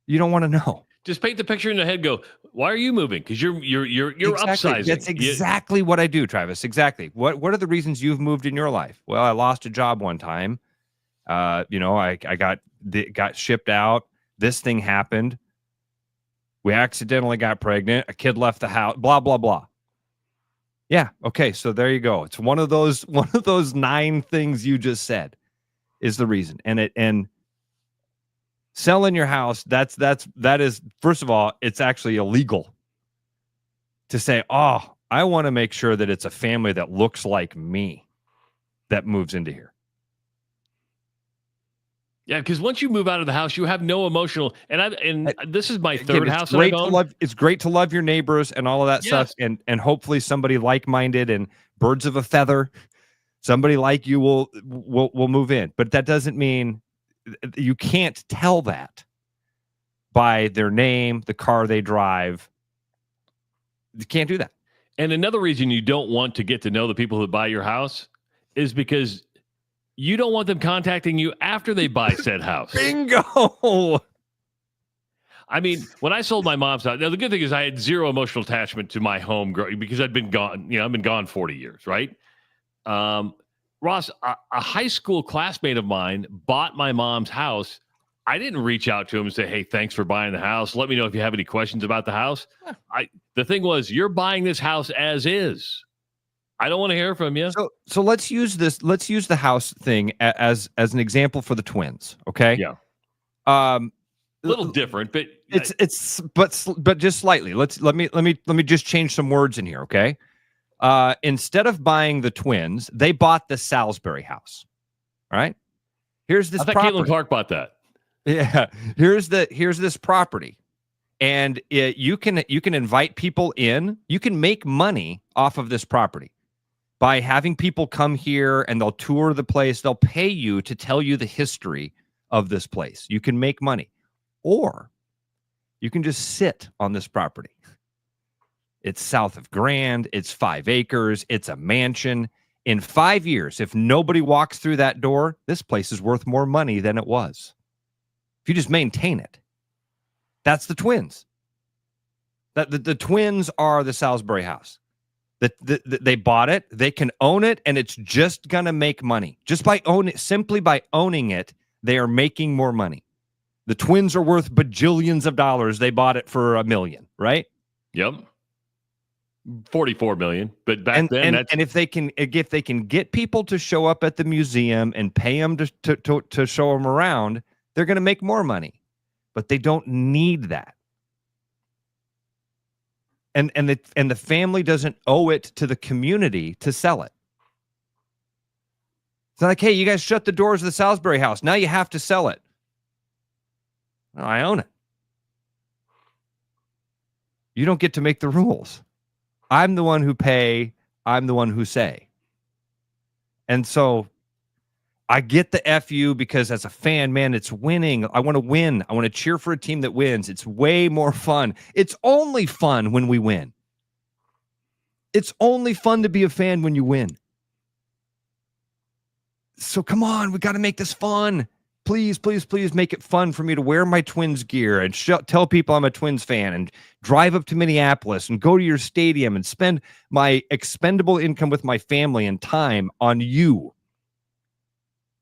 You don't want to know. Just paint the picture in the head. Go, why are you moving? Because you're upsizing. That's exactly what I do, Travis. Exactly. What are the reasons you've moved in your life? Well, I lost a job one time. I got shipped out. This thing happened. We accidentally got pregnant. A kid left the house. Blah blah blah. Yeah. Okay. So there you go. It's one of those 9 things you just said is the reason. And selling your house, that is, first of all, it's actually illegal to say, oh, I want to make sure that it's a family that looks like me that moves into here. Yeah, because once you move out of the house, you have no emotional. And this is my third house. It's great to love your neighbors and all of that stuff, and hopefully somebody like-minded and birds of a feather, somebody like you will move in. But that doesn't mean you can't tell that by their name, the car they drive. You can't do that. And another reason you don't want to get to know the people who buy your house is because you don't want them contacting you after they buy said house. Bingo! I mean, when I sold my mom's house, now the good thing is I had zero emotional attachment to my home because I'd been gone. I've been gone 40 years, right? Ross, a high school classmate of mine bought my mom's house. I didn't reach out to him and say, hey, thanks for buying the house. Let me know if you have any questions about the house. The thing was, you're buying this house as is. I don't want to hear from you. So let's use this. Let's use the house thing as an example for the twins. Okay. Yeah. A little different, but but just slightly. Let me just change some words in here. Okay. Instead of buying the twins, they bought the Salisbury house. All right. Here's this. I thought property. Caitlin Clark bought that. Yeah. Here's this property. And you can invite people in. You can make money off of this property by having people come here and they'll tour the place. They'll pay you to tell you the history of this place. You can make money, or you can just sit on this property. It's south of Grand. It's 5 acres. It's a mansion. In 5 years, if nobody walks through that door, this place is worth more money than it was. If you just maintain it. That's the twins. The twins are the Salisbury house. They bought it. They can own it, and it's just gonna make money. Just simply by owning it, they are making more money. The twins are worth bajillions of dollars. They bought it for $1 million, right? Yep. 44 million. But back then, and if they can get people to show up at the museum and pay them to show them around, they're gonna make more money. But they don't need that. And the family doesn't owe it to the community to sell it. It's not like, hey, you guys shut the doors of the Salisbury house. Now you have to sell it. No, I own it. You don't get to make the rules. I'm the one who pay. I'm the one who say. And so I get the FU because as a fan, man, it's winning. I want to win. I want to cheer for a team that wins. It's way more fun. It's only fun when we win. It's only fun to be a fan when you win. So come on, we got to make this fun. Please, please, please make it fun for me to wear my Twins gear and tell people I'm a Twins fan and drive up to Minneapolis and go to your stadium and spend my expendable income with my family and time on you.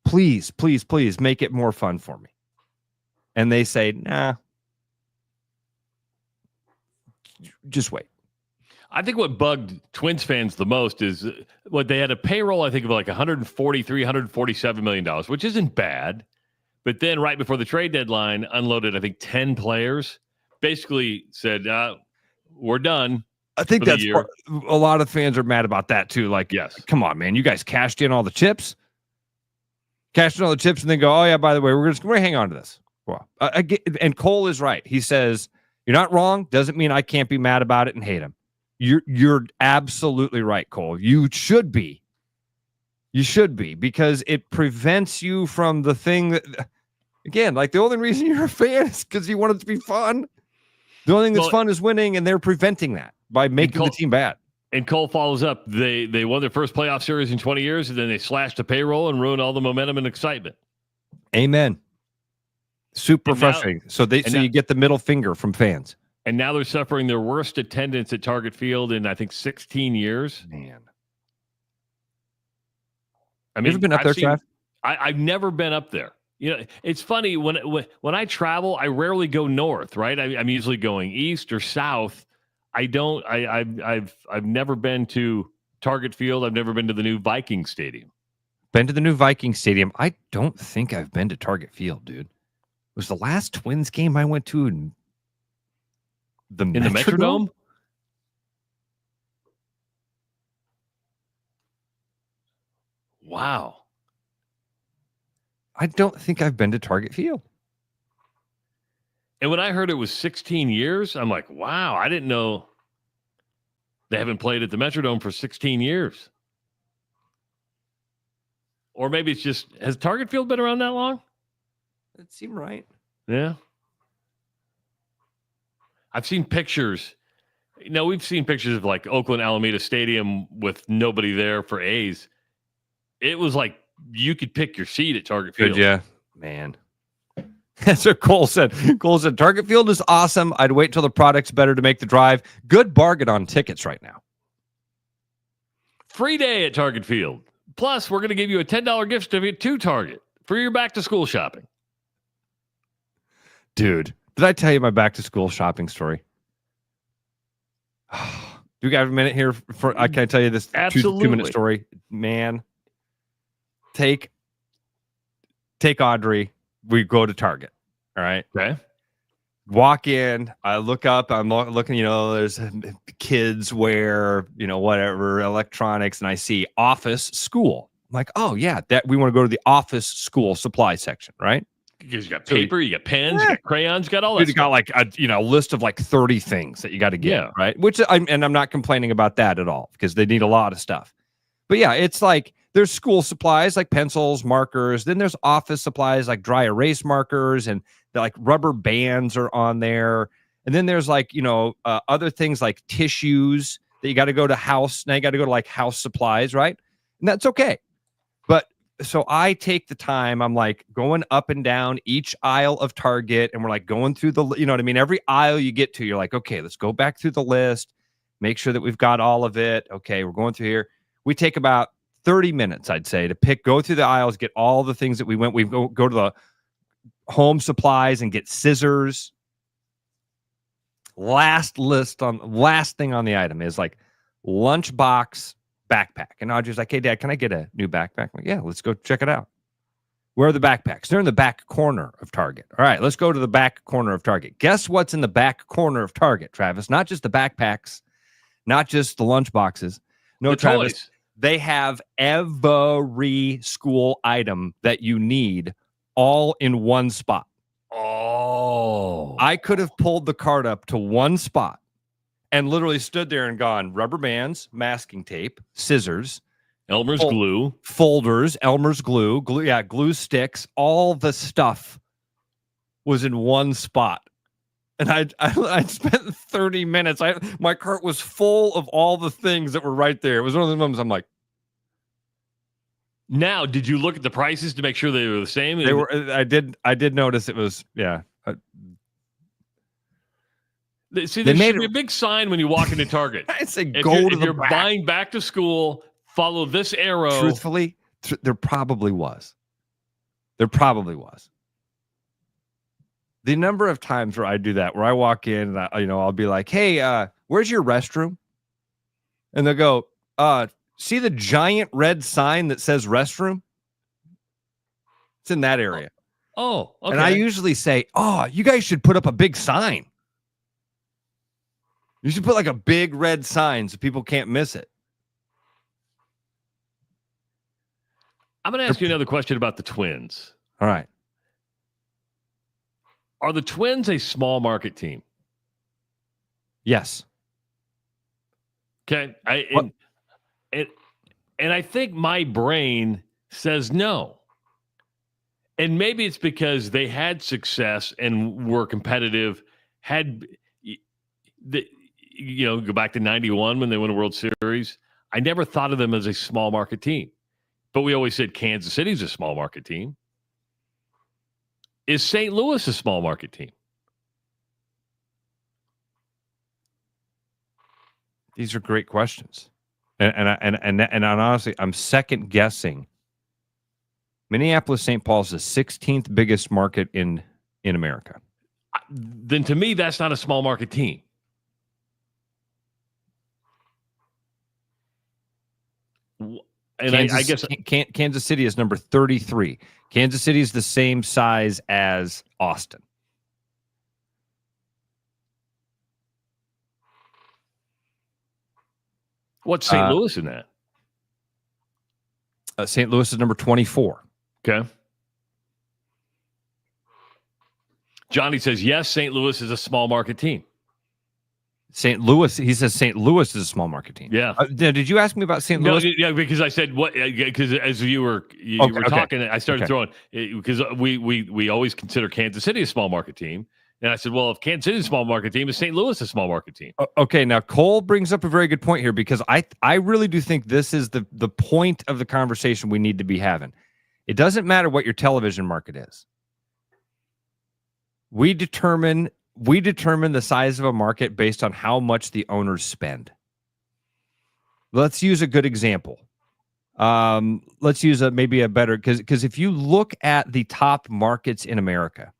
Please, please, please make it more fun for me. And they say, nah, just wait. I think what bugged Twins fans the most is what they had a payroll, I think, of like $143, $147 million, which isn't bad. But then right before the trade deadline, unloaded, I think, 10 players, basically said, we're done. I think that's a lot of fans are mad about that too. Like, yes, come on, man, you guys cashed in all the chips. Cashed in all the chips and then go, oh, yeah, by the way, we're going to hang on to this. Well, and Cole is right. He says, you're not wrong. Doesn't mean I can't be mad about it and hate him. You're absolutely right, Cole. You should be. You should be, because it prevents you from the thing that, again, like the only reason you're a fan is because you want it to be fun. The only thing that's fun is winning, and they're preventing that by making the team bad. And Cole follows up. They won their first playoff series in 20 years, and then they slashed the payroll and ruined all the momentum and excitement. Amen. Super frustrating. So you get the middle finger from fans. And now they're suffering their worst attendance at Target Field in, I think, 16 years. Man. I mean, you ever been up there, Trav? I've never been up there. You know, it's funny when I travel, I rarely go north, right? I'm usually going east or south. I've never been to Target Field. I've never been to the new Viking Stadium. Been to the new Viking Stadium. I don't think I've been to Target Field, dude. It was the last Twins game I went to in the Metrodome? Wow. I don't think I've been to Target Field. And when I heard it was 16 years, I'm like, wow, I didn't know they haven't played at the Metrodome for 16 years. Or maybe it's just, has Target Field been around that long? That seemed right. Yeah. I've seen pictures. We've seen pictures of like Oakland Alameda Stadium with nobody there for A's. It was like you could pick your seat at Target Field. Could ya? Man. That's what Cole said. Cole said, Target Field is awesome. I'd wait till the product's better to make the drive. Good bargain on tickets right now. Free day at Target Field. Plus, we're going to give you a $10 gift certificate to Target for your back-to-school shopping. Dude, did I tell you my back-to-school shopping story? Do you have a minute here? I can tell you this two-minute story. Man, take Audrey. We go to Target. All right. Okay. Walk in. I look up. I'm looking, there's kids wear, whatever, electronics. And I see office school. I'm like, oh, yeah, that we want to go to the office school supply section, right? Because you got paper, you got pens, you got crayons, you got all that. You got like a list of like 30 things that you got to get, right? Which I'm not complaining about that at all because they need a lot of stuff. But yeah, it's like there's school supplies like pencils, markers. Then there's office supplies like dry erase markers and like rubber bands are on there. And then there's like, other things like tissues that you got to go to house. Now you got to go to like house supplies, right? And that's okay. But so I take the time, I'm like going up and down each aisle of Target and we're like going through the, every aisle you get to, you're like, okay, let's go back through the list, make sure that we've got all of it. Okay, we're going through here. We take about 30 minutes, I'd say, to go through the aisles, get all the things that we go to the home supplies and get scissors. Last thing on the item is like lunchbox backpack. And Audrey's like, hey, Dad, can I get a new backpack? I'm like, yeah, let's go check it out. Where are the backpacks? They're in the back corner of Target. All right, let's go to the back corner of Target. Guess what's in the back corner of Target, Travis? Not just the backpacks, not just the lunch boxes. No, Travis. Toys. They have every school item that you need all in one spot. Oh. I could have pulled the cart up to one spot and literally stood there and gone rubber bands, masking tape, scissors, Elmer's glue, folders, Elmer's glue, glue sticks, all the stuff was in one spot. And I spent 30 minutes. My cart was full of all the things that were right there. It was one of those moments I'm like. Now, did you look at the prices to make sure they were the same? They were. I did notice it was. Yeah. See, there should be a big sign when you walk into Target. I say if go to the If you're back. buying back to school, follow this arrow. Truthfully, there probably was. There probably was. The number of times where I do that, where I walk in and I'll be like, hey, where's your restroom? And they'll go, see the giant red sign that says restroom? It's in that area. Oh, okay. And I usually say, oh, you guys should put up a big sign. You should put like a big red sign so people can't miss it. I'm going to ask you another question about the Twins. All right. Are the Twins a small market team? Yes. Okay. And I think my brain says no. And maybe it's because they had success and were competitive. go back to 91 when they won a World Series. I never thought of them as a small market team. But we always said Kansas City's a small market team. Is St. Louis a small market team? These are great questions. And honestly, I'm second guessing. Minneapolis, St. Paul is the 16th biggest market in America. Then to me, that's not a small market team. And I guess Kansas City is number 33. Kansas City is the same size as Austin. What's St. Louis in that? St. Louis is number 24. Okay. Johnny says, yes, St. Louis is a small market team. St. Louis, he says St. Louis is a small market team. Yeah. Did you ask me about St. Louis? Yeah, because I said what? Because as you were talking, I started throwing because we always consider Kansas City a small market team, and I said, well, if Kansas City is a small market team, is St. Louis a small market team? Okay, now Cole brings up a very good point here because I really do think this is the point of the conversation we need to be having. It doesn't matter what your television market is. We determine the size of a market based on how much the owners spend. Let's use a good example. Let's use maybe a better, because if you look at the top markets in America,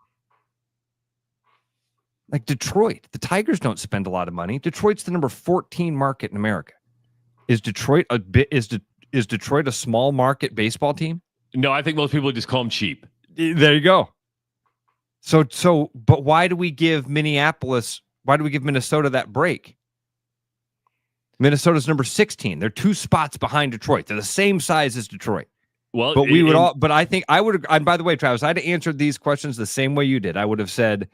like Detroit, the Tigers don't spend a lot of money. Detroit's the number 14 market in America. Is Detroit is Detroit a small market baseball team? No, I think most people just call them cheap. There you go. So, but why do we give Minnesota that break? Minnesota's number 16. They're 2 spots behind Detroit. They're the same size as Detroit. Well, but I think I would. And by the way, Travis, I'd have answered these questions the same way you did. I would have said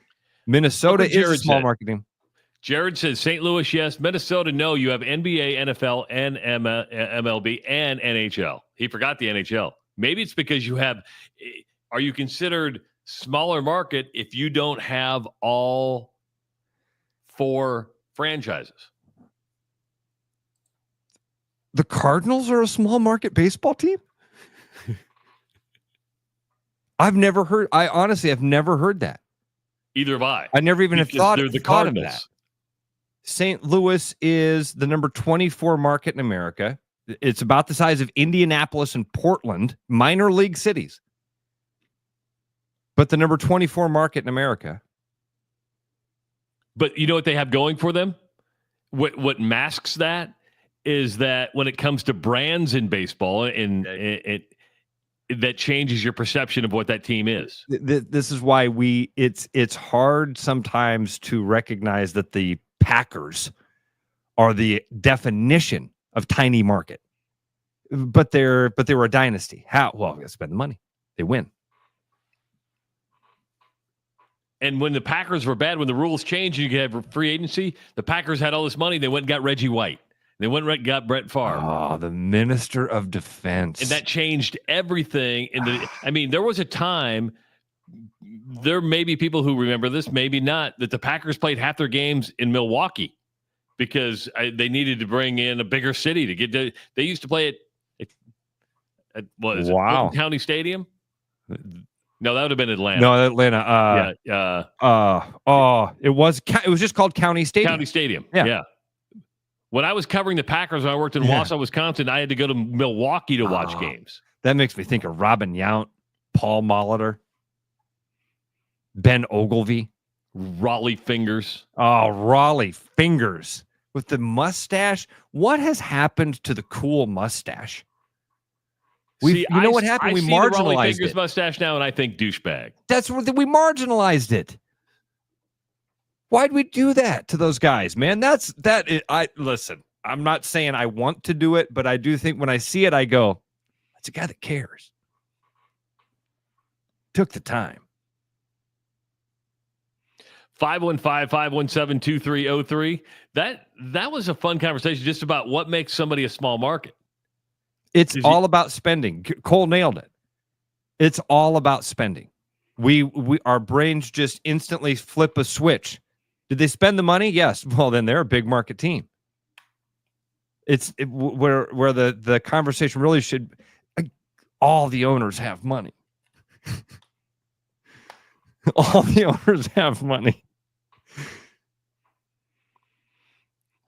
Minnesota is a small market team. Jared says St. Louis, yes. Minnesota, no. You have NBA, NFL, and MLB and NHL. He forgot the NHL. Maybe it's because you have. Are you considered smaller market if you don't have all 4 franchises? The Cardinals are a small market baseball team? I honestly have never heard that. Either have I. I never even have thought they're the thought of Cardinals. that. St. Louis is the number 24 market in America. It's about the size of Indianapolis and Portland, minor league cities. But the number 24 market in America. But you know what they have going for them? What masks that is that when it comes to brands in baseball, and that changes your perception of what that team is. This is why it's hard sometimes to recognize that the Packers are the definition of tiny market. But they were a dynasty. How? Well, they spend the money. They win. And when the Packers were bad, when the rules changed, you could have free agency. The Packers had all this money. They went and got Reggie White. They went and got Brett Favre. Oh, the Minister of Defense. And that changed everything. There was a time, there may be people who remember this, maybe not, that the Packers played half their games in Milwaukee because they needed to bring in a bigger city to get to. They used to play at what is it? Fulton County Stadium? No, that would have been Atlanta. No, Atlanta. It was just called County Stadium. County Stadium. Yeah. When I was covering the Packers, when I worked in Wausau, Wisconsin, I had to go to Milwaukee to watch games. That makes me think of Robin Yount, Paul Molitor, Ben Ogilvy, Raleigh Fingers. Oh, Raleigh Fingers with the mustache. What has happened to the cool mustache? You know what happened? We marginalized the Raleigh Fingers it. Mustache now, and I think douchebag. That's what we marginalized it. Why'd we do that to those guys, man? Listen, I'm not saying I want to do it, but I do think when I see it, I go, that's a guy that cares. Took the time. 515-517-2303. That was a fun conversation just about what makes somebody a small market. It's all about spending. Cole nailed it. It's all about spending. Our brains just instantly flip a switch. Did they spend the money? Yes. Well, then they're a big market team. Where the conversation really should. All the owners have money. All the owners have money.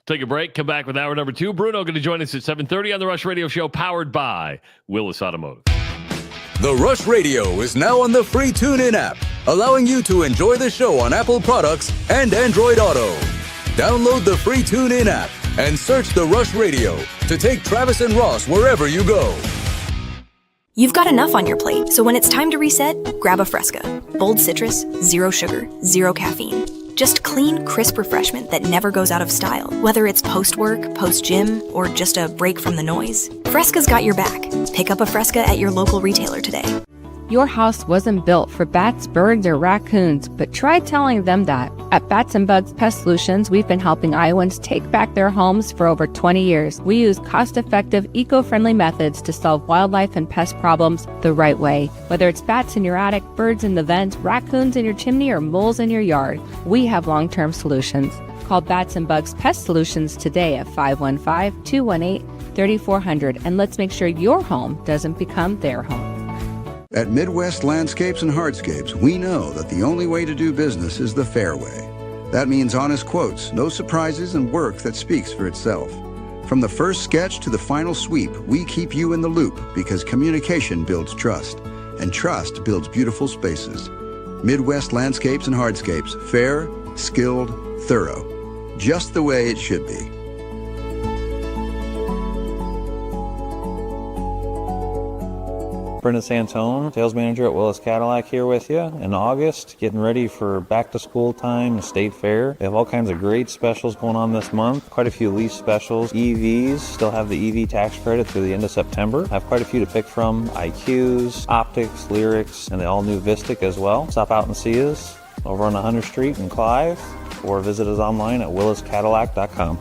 Take a break. Come back with hour number 2. Bruno going to join us at 7:30 on the Rush Radio Show, powered by Willis Automotive. The Rush Radio is now on the free TuneIn app, allowing you to enjoy the show on Apple products and Android Auto. Download the free TuneIn app and search The Rush Radio to take Travis and Ross wherever you go. You've got enough on your plate, so when it's time to reset, grab a Fresca. Bold citrus, zero sugar, zero caffeine. Just clean, crisp refreshment that never goes out of style, whether it's post-work, post-gym, or just a break from the noise. Fresca's got your back. Pick up a Fresca at your local retailer today. Your house wasn't built for bats, birds, or raccoons, but try telling them that. At Bats and Bugs Pest Solutions, we've been helping Iowans take back their homes for over 20 years. We use cost-effective, eco-friendly methods to solve wildlife and pest problems the right way. Whether it's bats in your attic, birds in the vent, raccoons in your chimney, or moles in your yard, we have long-term solutions. Call Bats and Bugs Pest Solutions today at 515-218-3400, and let's make sure your home doesn't become their home. At Midwest Landscapes and Hardscapes, we know that the only way to do business is the fair way. That means honest quotes, no surprises, and work that speaks for itself. From the first sketch to the final sweep, we keep you in the loop because communication builds trust, and trust builds beautiful spaces. Midwest Landscapes and Hardscapes, fair, skilled, thorough. Just the way it should be. Brendan Santone, sales manager at Willis Cadillac, here with you in August, getting ready for back to school time and state fair. We have all kinds of great specials going on this month. Quite a few lease specials. EVs still have the EV tax credit through the end of September. I have quite a few to pick from. IQs, Optics, Lyrics, and the all-new Vistic as well. Stop out and see us over on 100th Street in Clive, or visit us online at williscadillac.com.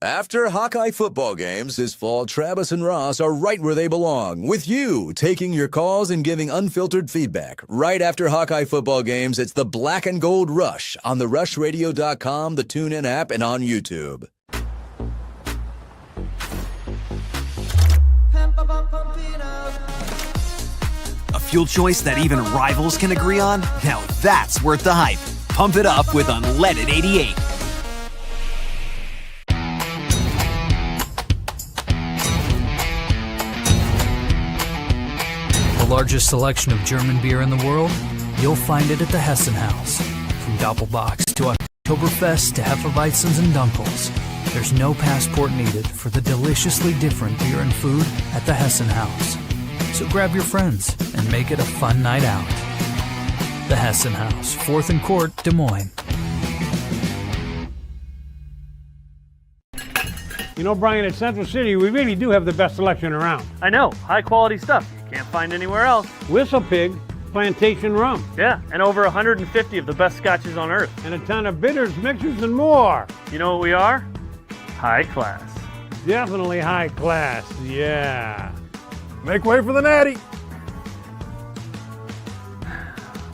After Hawkeye football games this fall, Travis and Ross are right where they belong, with you taking your calls and giving unfiltered feedback. Right after Hawkeye football games, it's the Black and Gold Rush on the rushradio.com, the TuneIn app, and on YouTube. A fuel choice that even rivals can agree on? Now that's worth the hype. Pump it up with Unleaded 88. Largest selection of German beer in the world? You'll find it at the Hessen House. From Doppelbox to Oktoberfest to Hefeweizens and Dunkels, there's no passport needed for the deliciously different beer and food at the Hessen House. So grab your friends and make it a fun night out. The Hessen House, 4th and Court, Des Moines. You know, Brian, at Central City, we really do have the best selection around. I know, high quality stuff you can't find anywhere else. Whistle Pig Plantation Rum. Yeah, and over 150 of the best scotches on earth. And a ton of bitters, mixers, and more. You know what we are? High class. Definitely high class, yeah. Make way for the natty.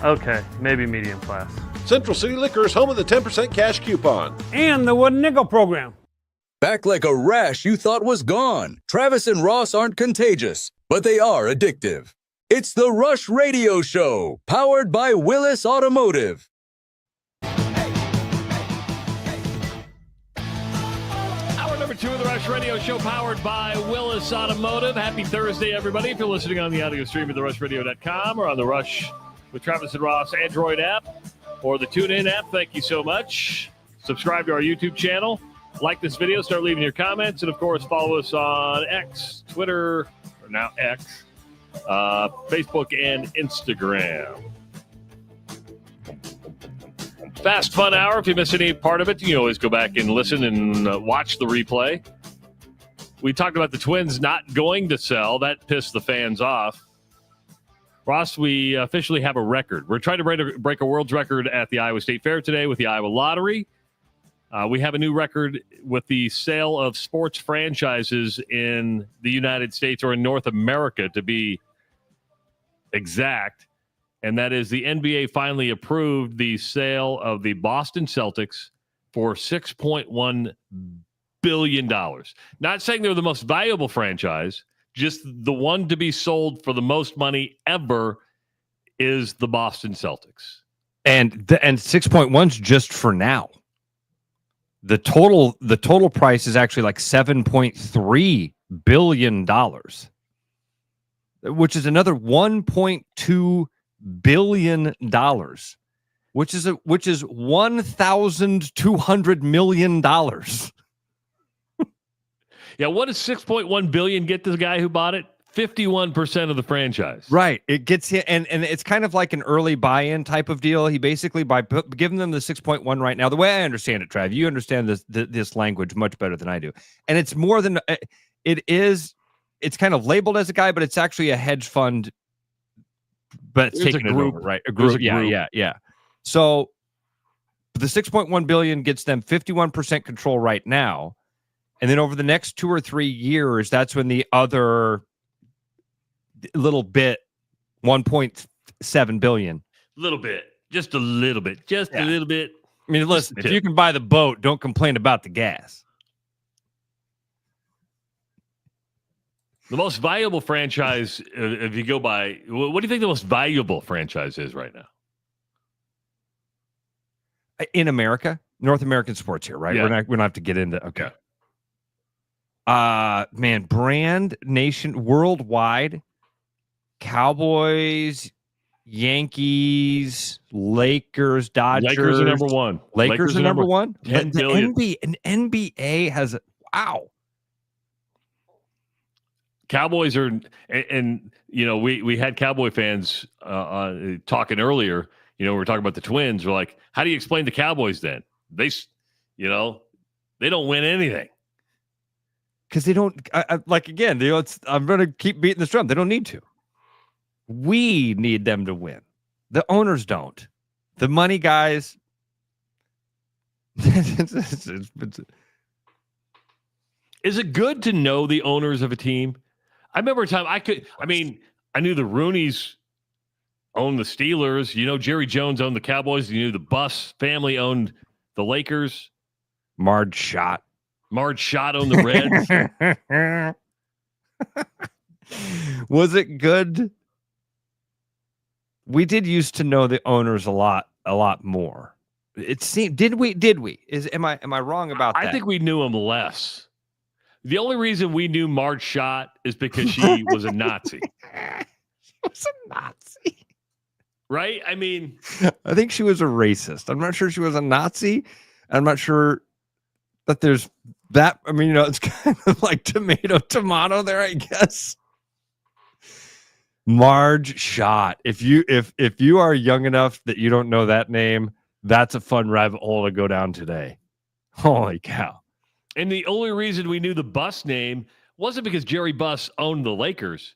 Okay, maybe medium class. Central City Liquor is home of the 10% cash coupon. And the Wooden Nickel program. Back like a rash you thought was gone. Travis and Ross aren't contagious, but they are addictive. It's the Rush Radio Show, powered by Willis Automotive. Hour number 2 of the Rush Radio Show, powered by Willis Automotive. Happy Thursday, everybody. If you're listening on the audio stream at therushradio.com or on the Rush with Travis and Ross Android app or the TuneIn app, thank you so much. Subscribe to our YouTube channel. Like this video, start leaving your comments, and of course, follow us on X, Twitter, or now X, Facebook, and Instagram. Fast Fun Hour. If you miss any part of it, you can always go back and listen and watch the replay. We talked about the Twins not going to sell. That pissed the fans off. Ross, we officially have a record. We're trying to break a world's record at the Iowa State Fair today with the Iowa Lottery. We have a new record with the sale of sports franchises in the United States or in North America, to be exact, and that is the NBA finally approved the sale of the Boston Celtics for $6.1 billion. Not saying they're the most valuable franchise, just the one to be sold for the most money ever is the Boston Celtics. And 6.1 is just for now. The total price is actually like $7.3 billion, which is another $1.2 billion, which is $1,200 million. Yeah, what does $6.1 billion get the guy who bought it? 51% of the franchise. Right. It gets you, and it's kind of like an early buy-in type of deal. He basically, by giving them the 6.1 right now, the way I understand it, Trav, you understand this language much better than I do. And it's more than it's kind of labeled as a guy, but it's actually a hedge fund, but it's taking it over, right? A group. Yeah. So the 6.1 billion gets them 51% control right now. And then over the next 2 or 3 years, that's when the other little bit, 1.7 billion. Little bit. Just a little bit. A little bit. I mean, listen, if you can buy the boat, don't complain about the gas. The most valuable franchise, if you go by, what do you think the most valuable franchise is right now? In America? North American sports here, right? Yeah. We're not have to get into, okay. Man, brand, nation, worldwide, Cowboys, Yankees, Lakers, Dodgers. Lakers are number one. Lakers are number one? 10 billion. The NBA has, wow. Cowboys are, and you know, we had Cowboy fans talking earlier. You know, we were talking about the Twins. We're like, how do you explain the Cowboys then? They don't win anything. Because they don't, like, again, I'm going to keep beating this drum. They don't need to. We need them to win. The owners don't. The money guys. Is it good to know the owners of a team? I remember a time I knew the Rooneys owned the Steelers. You know, Jerry Jones owned the Cowboys. You knew the Buss family owned the Lakers. Marge Schott owned the Reds. Was it good? We did used to know the owners a lot more. It seemed, did we? Am I wrong about that? I think we knew them less. The only reason we knew Marge Schott is because she was a Nazi. She was a Nazi. Right? I mean, I think she was a racist. I'm not sure she was a Nazi. I'm not sure that there's that. I mean, you know, it's kind of like tomato there, I guess. Marge Schott. If you are young enough that you don't know that name, that's a fun rabbit hole to go down today. Holy cow. And the only reason we knew the Buss name wasn't because Jerry Buss owned the Lakers.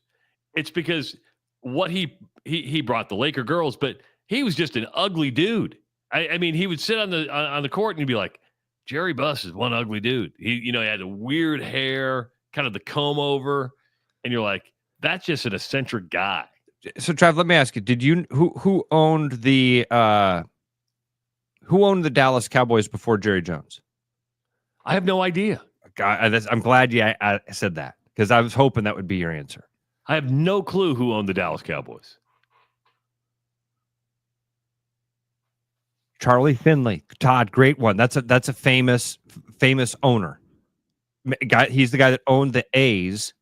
It's because what he brought the Laker girls, but he was just an ugly dude. I mean, he would sit on the court and he'd be like, Jerry Buss is one ugly dude. He had a weird hair, kind of the comb over, and you're like, that's just an eccentric guy. So, Trav, let me ask you: who owned the Dallas Cowboys before Jerry Jones? I have no idea. I'm glad I said that because I was hoping that would be your answer. I have no clue who owned the Dallas Cowboys. Charlie Finley, Todd, great one. That's a famous owner. He's the guy that owned the A's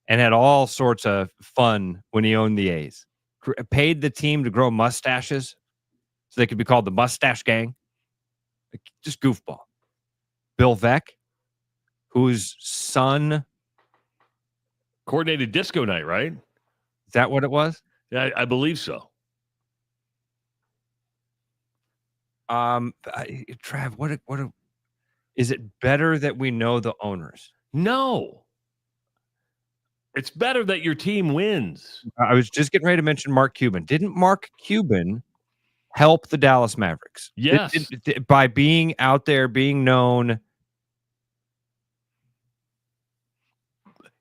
and had all sorts of fun when he owned the A's. Paid the team to grow mustaches so they could be called the Mustache Gang. Just goofball. Bill Veeck, whose son coordinated disco night, right? Is that what it was? Yeah, I believe so. Trav, what is it better that we know the owners? No. It's better that your team wins. I was just getting ready to mention Mark Cuban. Didn't Mark Cuban help the Dallas Mavericks? Yes. By being out there, being known.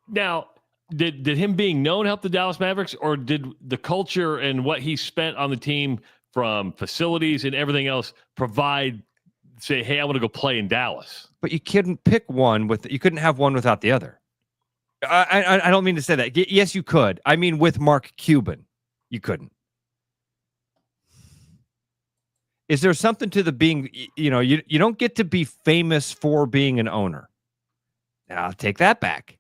Now, did him being known help the Dallas Mavericks, or did the culture and what he spent on the team from facilities and everything else provide, say, hey, I want to go play in Dallas? But you couldn't pick one you couldn't have one without the other. I don't mean to say that. Yes, you could. I mean, with Mark Cuban, you couldn't. Is there something to the being, you don't get to be famous for being an owner. I'll take that back.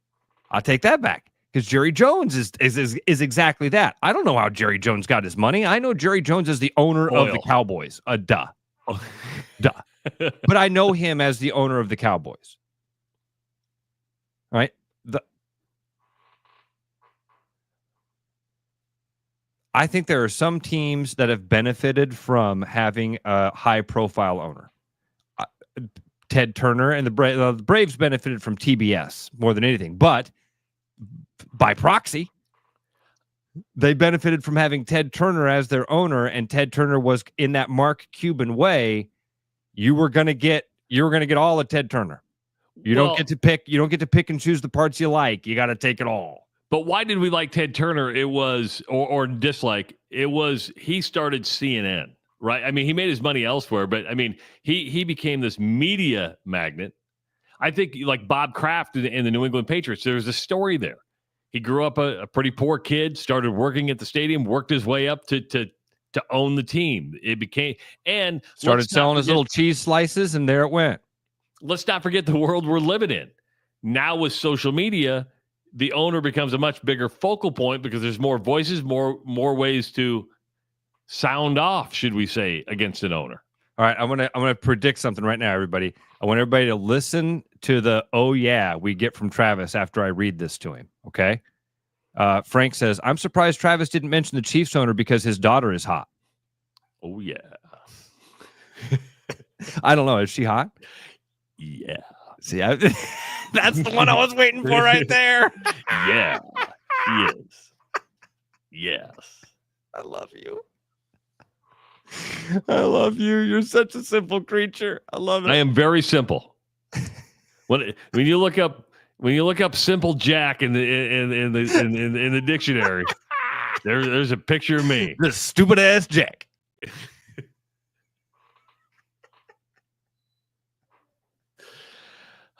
Because Jerry Jones is exactly that. I don't know how Jerry Jones got his money. I know Jerry Jones is the owner of the Cowboys. Duh. Duh. But I know him as the owner of the Cowboys. Right? I think there are some teams that have benefited from having a high-profile owner. Ted Turner and the Braves benefited from TBS more than anything, but by proxy, they benefited from having Ted Turner as their owner, and Ted Turner was in that Mark Cuban way. You were going to get all of Ted Turner. You don't get to pick and choose the parts you like. You got to take it all. But why did we like Ted Turner? It was, or dislike, it was, he started CNN, right? I mean, he made his money elsewhere, but I mean, he became this media magnet. I think like Bob Kraft in the New England Patriots, there's a story there. He grew up a pretty poor kid, started working at the stadium, worked his way up to own the team. It became, and started selling his little cheese slices, and there it went. Let's not forget the world we're living in. Now with social media, the owner becomes a much bigger focal point because there's more voices, more ways to sound off, should we say, against an owner. All right, I'm gonna predict something right now, everybody. I want everybody to listen to the "oh yeah" we get from Travis after I read this to him. Okay. Frank says, "I'm surprised Travis didn't mention the Chiefs owner because his daughter is hot." Oh yeah. I don't know. Is she hot? Yeah. See, that's the one I was waiting for right there. Yeah. Yes. Yes. I love you. I love you. You're such a simple creature. I love it. I am very simple. When you look up "simple Jack" in the dictionary, there's a picture of me. This stupid ass Jack.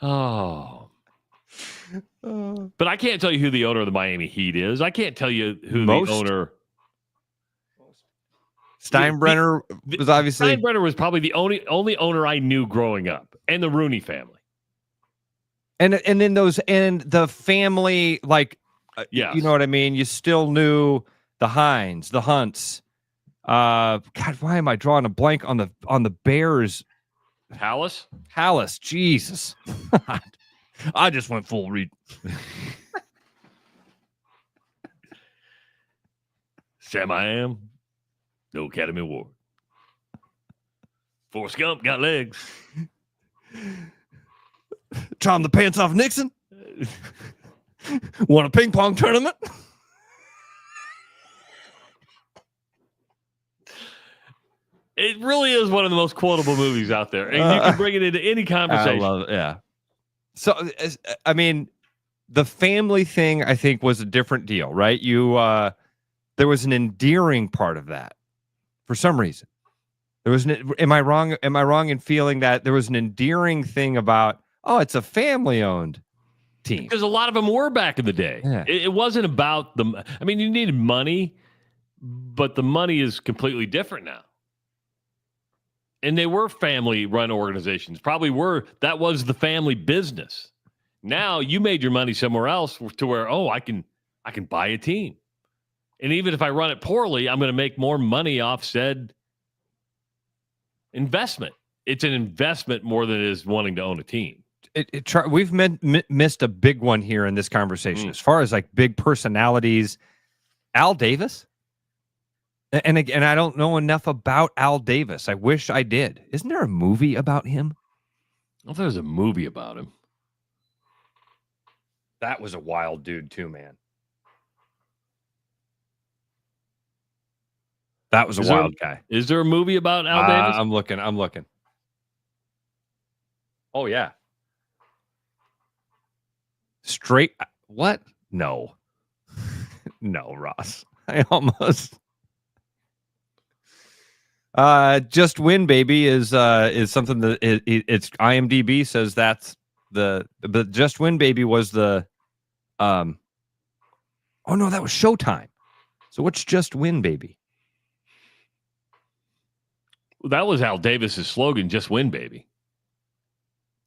Oh. But I can't tell you who the owner of the Miami Heat is. I can't tell you who the owner. Steinbrenner was obviously. Steinbrenner was probably the only owner I knew growing up, and the Rooney family. And then the family, like, yes. You know what I mean? You still knew the Hines, the Hunts. God, why am I drawing a blank on the Bears? Hallis? Jesus. I just went full read. Sam I Am, no Academy Award. Forrest Gump got legs. Charm the pants off Nixon. Won a ping pong tournament. It really is one of the most quotable movies out there, and you can bring it into any conversation. I love it. Yeah. So, I mean, the family thing, I think, was a different deal, right? There was an endearing part of that for some reason. There was am I wrong? Am I wrong in feeling that there was an endearing thing about, oh, it's a family-owned team? Because a lot of them were back in the day. Yeah. It wasn't about the. I mean, you needed money, but the money is completely different now. And they were family-run organizations. That was the family business. Now you made your money somewhere else to where, I can buy a team. And even if I run it poorly, I'm going to make more money off said investment. It's an investment more than it is wanting to own a team. We've missed a big one here in this conversation as far as like big personalities. Al Davis. And again, I don't know enough about Al Davis. I wish I did. Isn't there a movie about him? I thought there was a movie about him. That was a wild dude too, man. That was a wild guy. Is there a movie about Al Davis? I'm looking. Oh, yeah. Straight. What? No. No, Ross. I almost. Just Win Baby is something that it's IMDb says that's but Just Win Baby was the oh no, that was Showtime. So what's Just Win Baby? Well, that was Al Davis's slogan, Just Win Baby.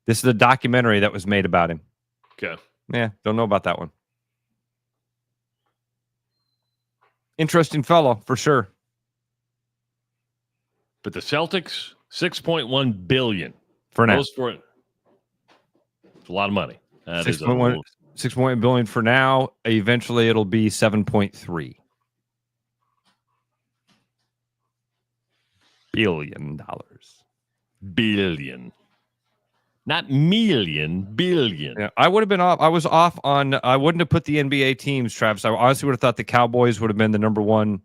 This is a documentary that was made about him. Okay. Yeah, don't know about that one. Interesting fellow for sure. But the Celtics, $6.1 billion for now. It's a lot of money. That is 6.1 billion for now. Eventually, it'll be 7.3 billion dollars. Billion, not million. Billion. Yeah, I would have been off. I was off on. I wouldn't have put the NBA teams, Travis. I honestly would have thought the Cowboys would have been the number one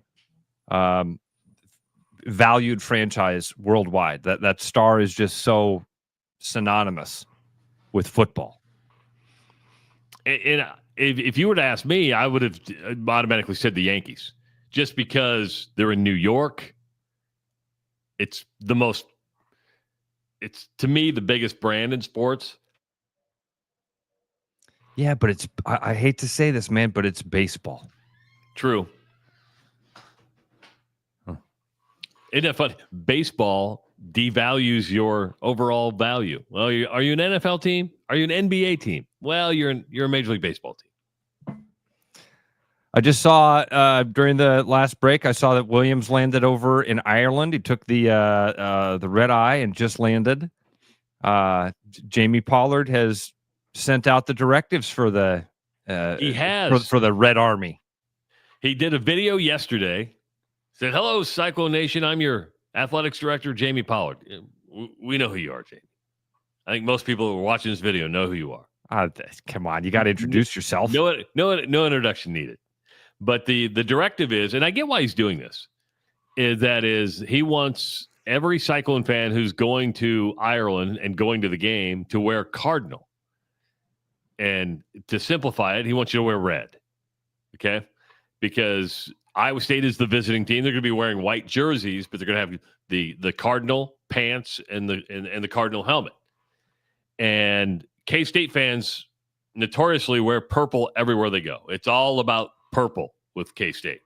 valued franchise worldwide. That star is just so synonymous with football. And if you were to ask me, I would have automatically said the Yankees, just because they're in New York. It's to me the biggest brand in sports. Yeah, but I hate to say this, man, but it's baseball. True. Isn't that funny? Baseball devalues your overall value. Well, are you an NFL team? Are you an NBA team? Well, you're a Major League Baseball team. I just saw during the last break, I saw that Williams landed over in Ireland. He took the red eye and just landed. Jamie Pollard has sent out the directives for the he has for the Red Army. He did a video yesterday. Said, "Hello, Cyclone Nation. I'm your athletics director, Jamie Pollard." We know who you are, Jamie. I think most people who are watching this video know who you are. Come on, you got to introduce yourself. No introduction needed. But the directive is, and I get why he's doing this, is he wants every Cyclone fan who's going to Ireland and going to the game to wear cardinal. And to simplify it, he wants you to wear red. Okay? Because Iowa State is the visiting team. They're going to be wearing white jerseys, but they're going to have the Cardinal pants and the Cardinal helmet. And K-State fans notoriously wear purple everywhere they go. It's all about purple with K-State.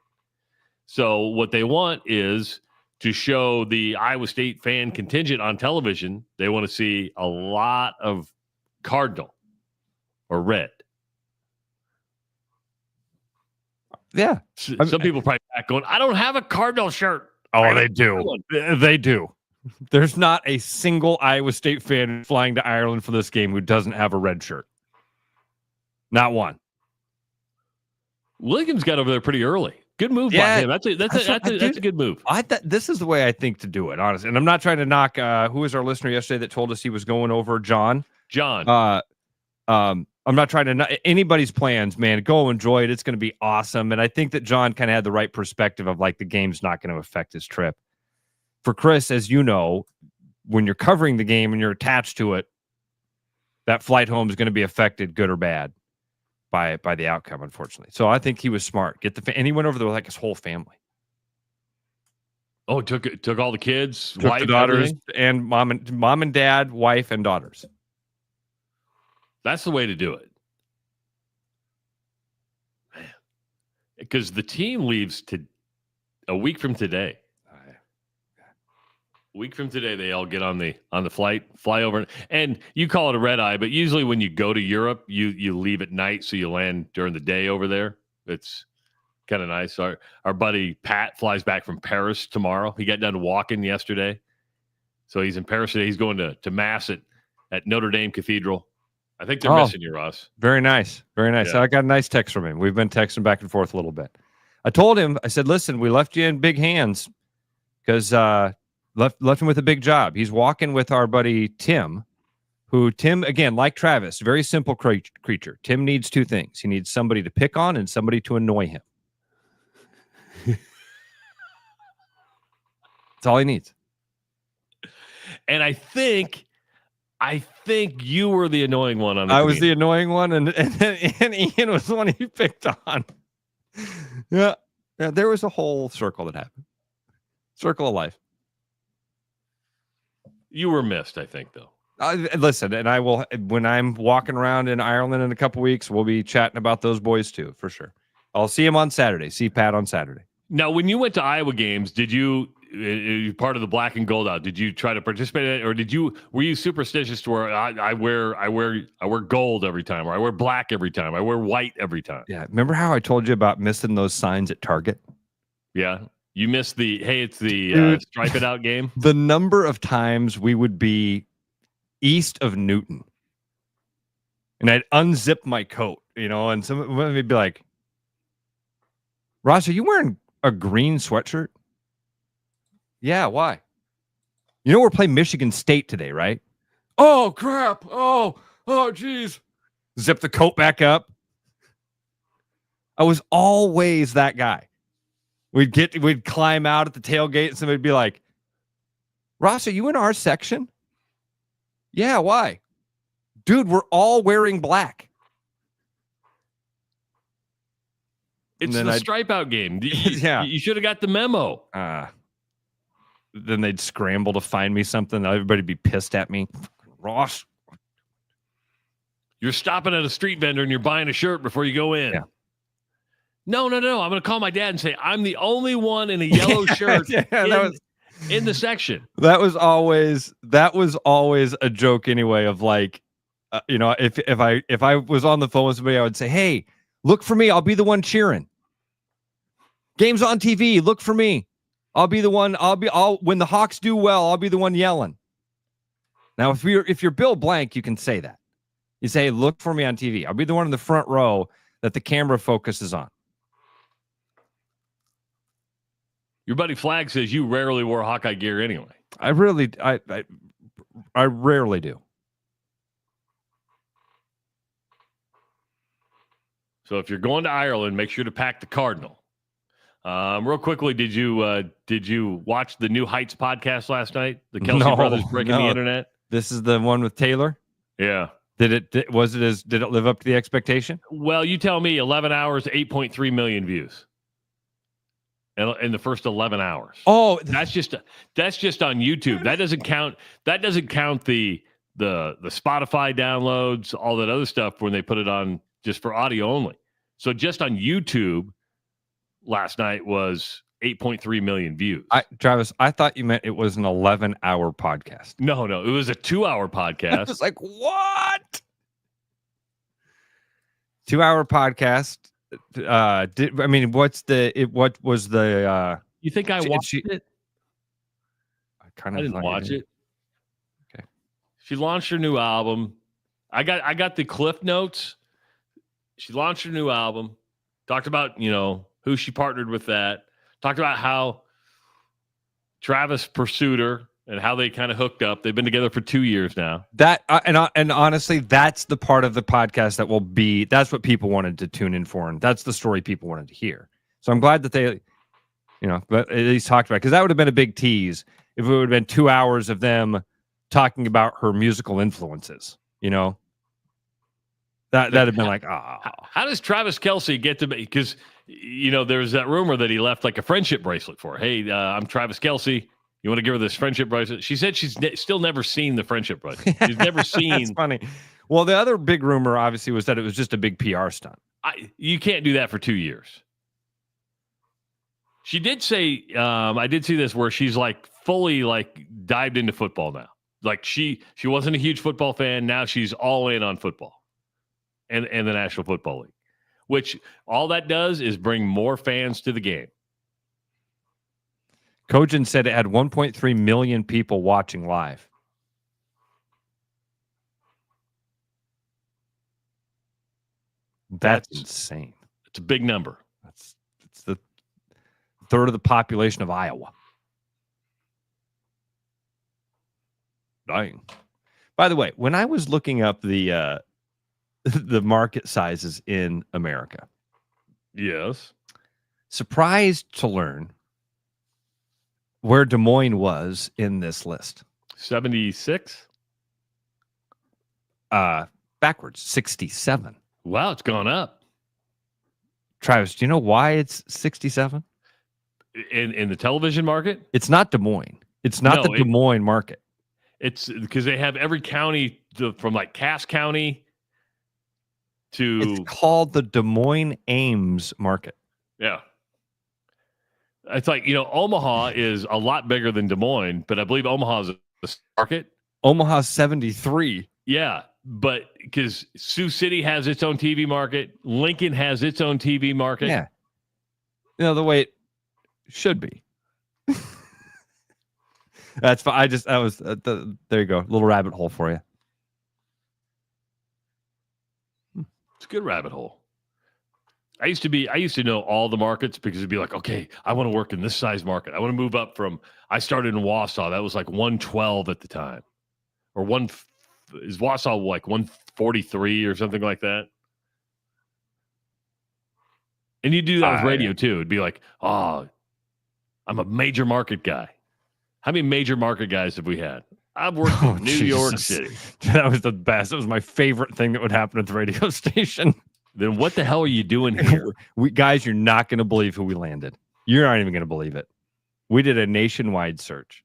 So what they want is to show the Iowa State fan contingent on television. They want to see a lot of Cardinal or red. Yeah. Some people probably back going, I don't have a Cardinal shirt. Oh, they do. They do. There's not a single Iowa State fan flying to Ireland for this game who doesn't have a red shirt. Not one. Williams got over there pretty early. Good move by him. That's a good move. This is the way I think to do it, honestly. And I'm not trying to knock who was our listener yesterday that told us he was going over, John. I'm not trying to anybody's plans, man. Go enjoy it. It's going to be awesome. And I think that John kind of had the right perspective of like the game's not going to affect his trip. For Chris, as you know, when you're covering the game and you're attached to it, that flight home is going to be affected, good or bad, by the outcome, unfortunately. So I think he was smart. And he went over there with like his whole family. Oh, took all the kids, Took wife, the daughters, everything? and mom and dad, wife and daughters. That's the way to do it. Man. Because the team leaves a week from today. A week from today, they all get on the flight, fly over. And you call it a red eye, but usually when you go to Europe, you leave at night, so you land during the day over there. It's kind of nice. Our buddy Pat flies back from Paris tomorrow. He got done walking yesterday. So he's in Paris today. He's going to Mass at Notre Dame Cathedral. I think they're missing you, Ross. Very nice. Very nice. Yeah. I got a nice text from him. We've been texting back and forth a little bit. I told him, I said, listen, we left you in big hands because left him with a big job. He's walking with our buddy Tim, again, like Travis, very simple creature. Tim needs two things. He needs somebody to pick on and somebody to annoy him. That's all he needs. And I think I think you were the annoying one on the I was the annoying one, and Ian was the one he picked on. Yeah, there was a whole circle that happened. Circle of life. You were missed, I think, though. Listen, and I will, when I'm walking around in Ireland in a couple weeks, we'll be chatting about those boys too, for sure. I'll see him on Saturday. See Pat on Saturday. Now, when you went to Iowa games, did you part of the black and gold out? Did you try to participate in it, or were you superstitious to where I wear gold every time, or I wear black every time, I wear white every time? Yeah, remember how I told you about missing those signs at Target? Yeah, you missed it's the stripe it out game. The number of times we would be east of Newton, and I'd unzip my coat, and someone would be like, "Ross, are you wearing a green sweatshirt?" Yeah, why? We're playing Michigan State today, right? Oh, crap. Oh, geez. Zip the coat back up. I was always that guy. We'd climb out at the tailgate, and somebody would be like, "Ross, are you in our section?" Yeah, why? Dude, we're all wearing black. It's the stripe out game. You should have got the memo. Then they'd scramble to find me something. Everybody'd be pissed at me. Ross, you're stopping at a street vendor and you're buying a shirt before you go in. Yeah. No. I'm going to call my dad and say, I'm the only one in a yellow shirt in the section. That was always a joke anyway of like, if I was on the phone with somebody, I would say, "Hey, look for me. I'll be the one cheering. Game's on TV. Look for me. I'll be the one. When the Hawks do well, I'll be the one yelling." Now, if you're Bill Blank, you can say that. You say, "Look for me on TV. I'll be the one in the front row that the camera focuses on." Your buddy Flag says you rarely wore Hawkeye gear anyway. I rarely do. So if you're going to Ireland, make sure to pack the Cardinal. Real quickly, did you watch the New Heights podcast last night? The Kelsey brothers breaking the internet. This is the one with Taylor. Yeah. Did it live up to the expectation? Well, you tell me. 11 hours, 8.3 million views. In the first 11 hours. Oh, that's just on YouTube. That doesn't count. That doesn't count the Spotify downloads, all that other stuff when they put it on just for audio only. So just on YouTube, last night was 8.3 million views. Travis, I thought you meant it was an 11-hour podcast. No, it was a 2-hour podcast. I was like, what? 2-hour podcast. What was the? You think I watched it? I didn't watch it. Okay. She launched her new album. I got the Cliff Notes. She launched her new album. Talked about who she partnered with. That talked about how Travis pursued her and how they kind of hooked up. They've been together for 2 years now. That and honestly, that's the part of the podcast that's what people wanted to tune in for, and that's the story people wanted to hear. So I'm glad that they, at least talked about it, because that would have been a big tease if it would have been 2 hours of them talking about her musical influences. That'd have been like, How does Travis Kelce get to be? Because there's that rumor that he left like a friendship bracelet for her. Hey, I'm Travis Kelce. You want to give her this friendship bracelet? She said she's still never seen the friendship bracelet. She's never seen. That's funny. Well, the other big rumor, obviously, was that it was just a big PR stunt. You can't do that for 2 years. She did say, I did see this where she's like fully like dived into football now. Like she wasn't a huge football fan. Now she's all in on football and the National Football League, which all that does is bring more fans to the game. Kojin said it had 1.3 million people watching live. That's insane. It's a big number. It's the third of the population of Iowa. Dying. By the way, when I was looking up the market sizes in America, yes, surprised to learn where Des Moines was in this list. 76? backwards, 67. Wow, it's gone up. Travis, do you know why it's 67? In the television market? It's not Des Moines. It's not the Des Moines market. It's because they have every county from like Cass County to... It's called the Des Moines Ames market. Yeah. It's like, Omaha is a lot bigger than Des Moines, but I believe Omaha is a market. Omaha's 73. Yeah, but because Sioux City has its own TV market, Lincoln has its own TV market. Yeah. The way it should be. That's fine. There you go. Little rabbit hole for you. It's a good rabbit hole. I used to know all the markets because it'd be like, okay, I want to work in this size market. I want to move up I started in Wausau. That was like 112 at the time. Or is Wausau like 143 or something like that? And you do that with radio too. It'd be like, I'm a major market guy. How many major market guys have we had? I've worked in New York City. That was the best. That was my favorite thing that would happen at the radio station. Then what the hell are you doing here? Guys, you're not going to believe who we landed. You're not even going to believe it. We did a nationwide search,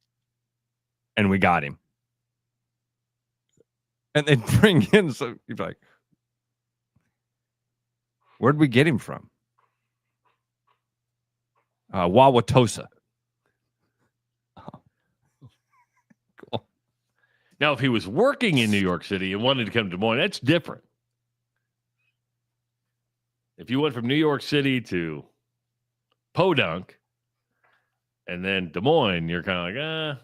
and we got him. And they bring in, so you're like, where'd we get him from? Wauwatosa. Cool. Now, if he was working in New York City and wanted to come to Des Moines, that's different. If you went from New York City to Podunk and then Des Moines, you're kind of like,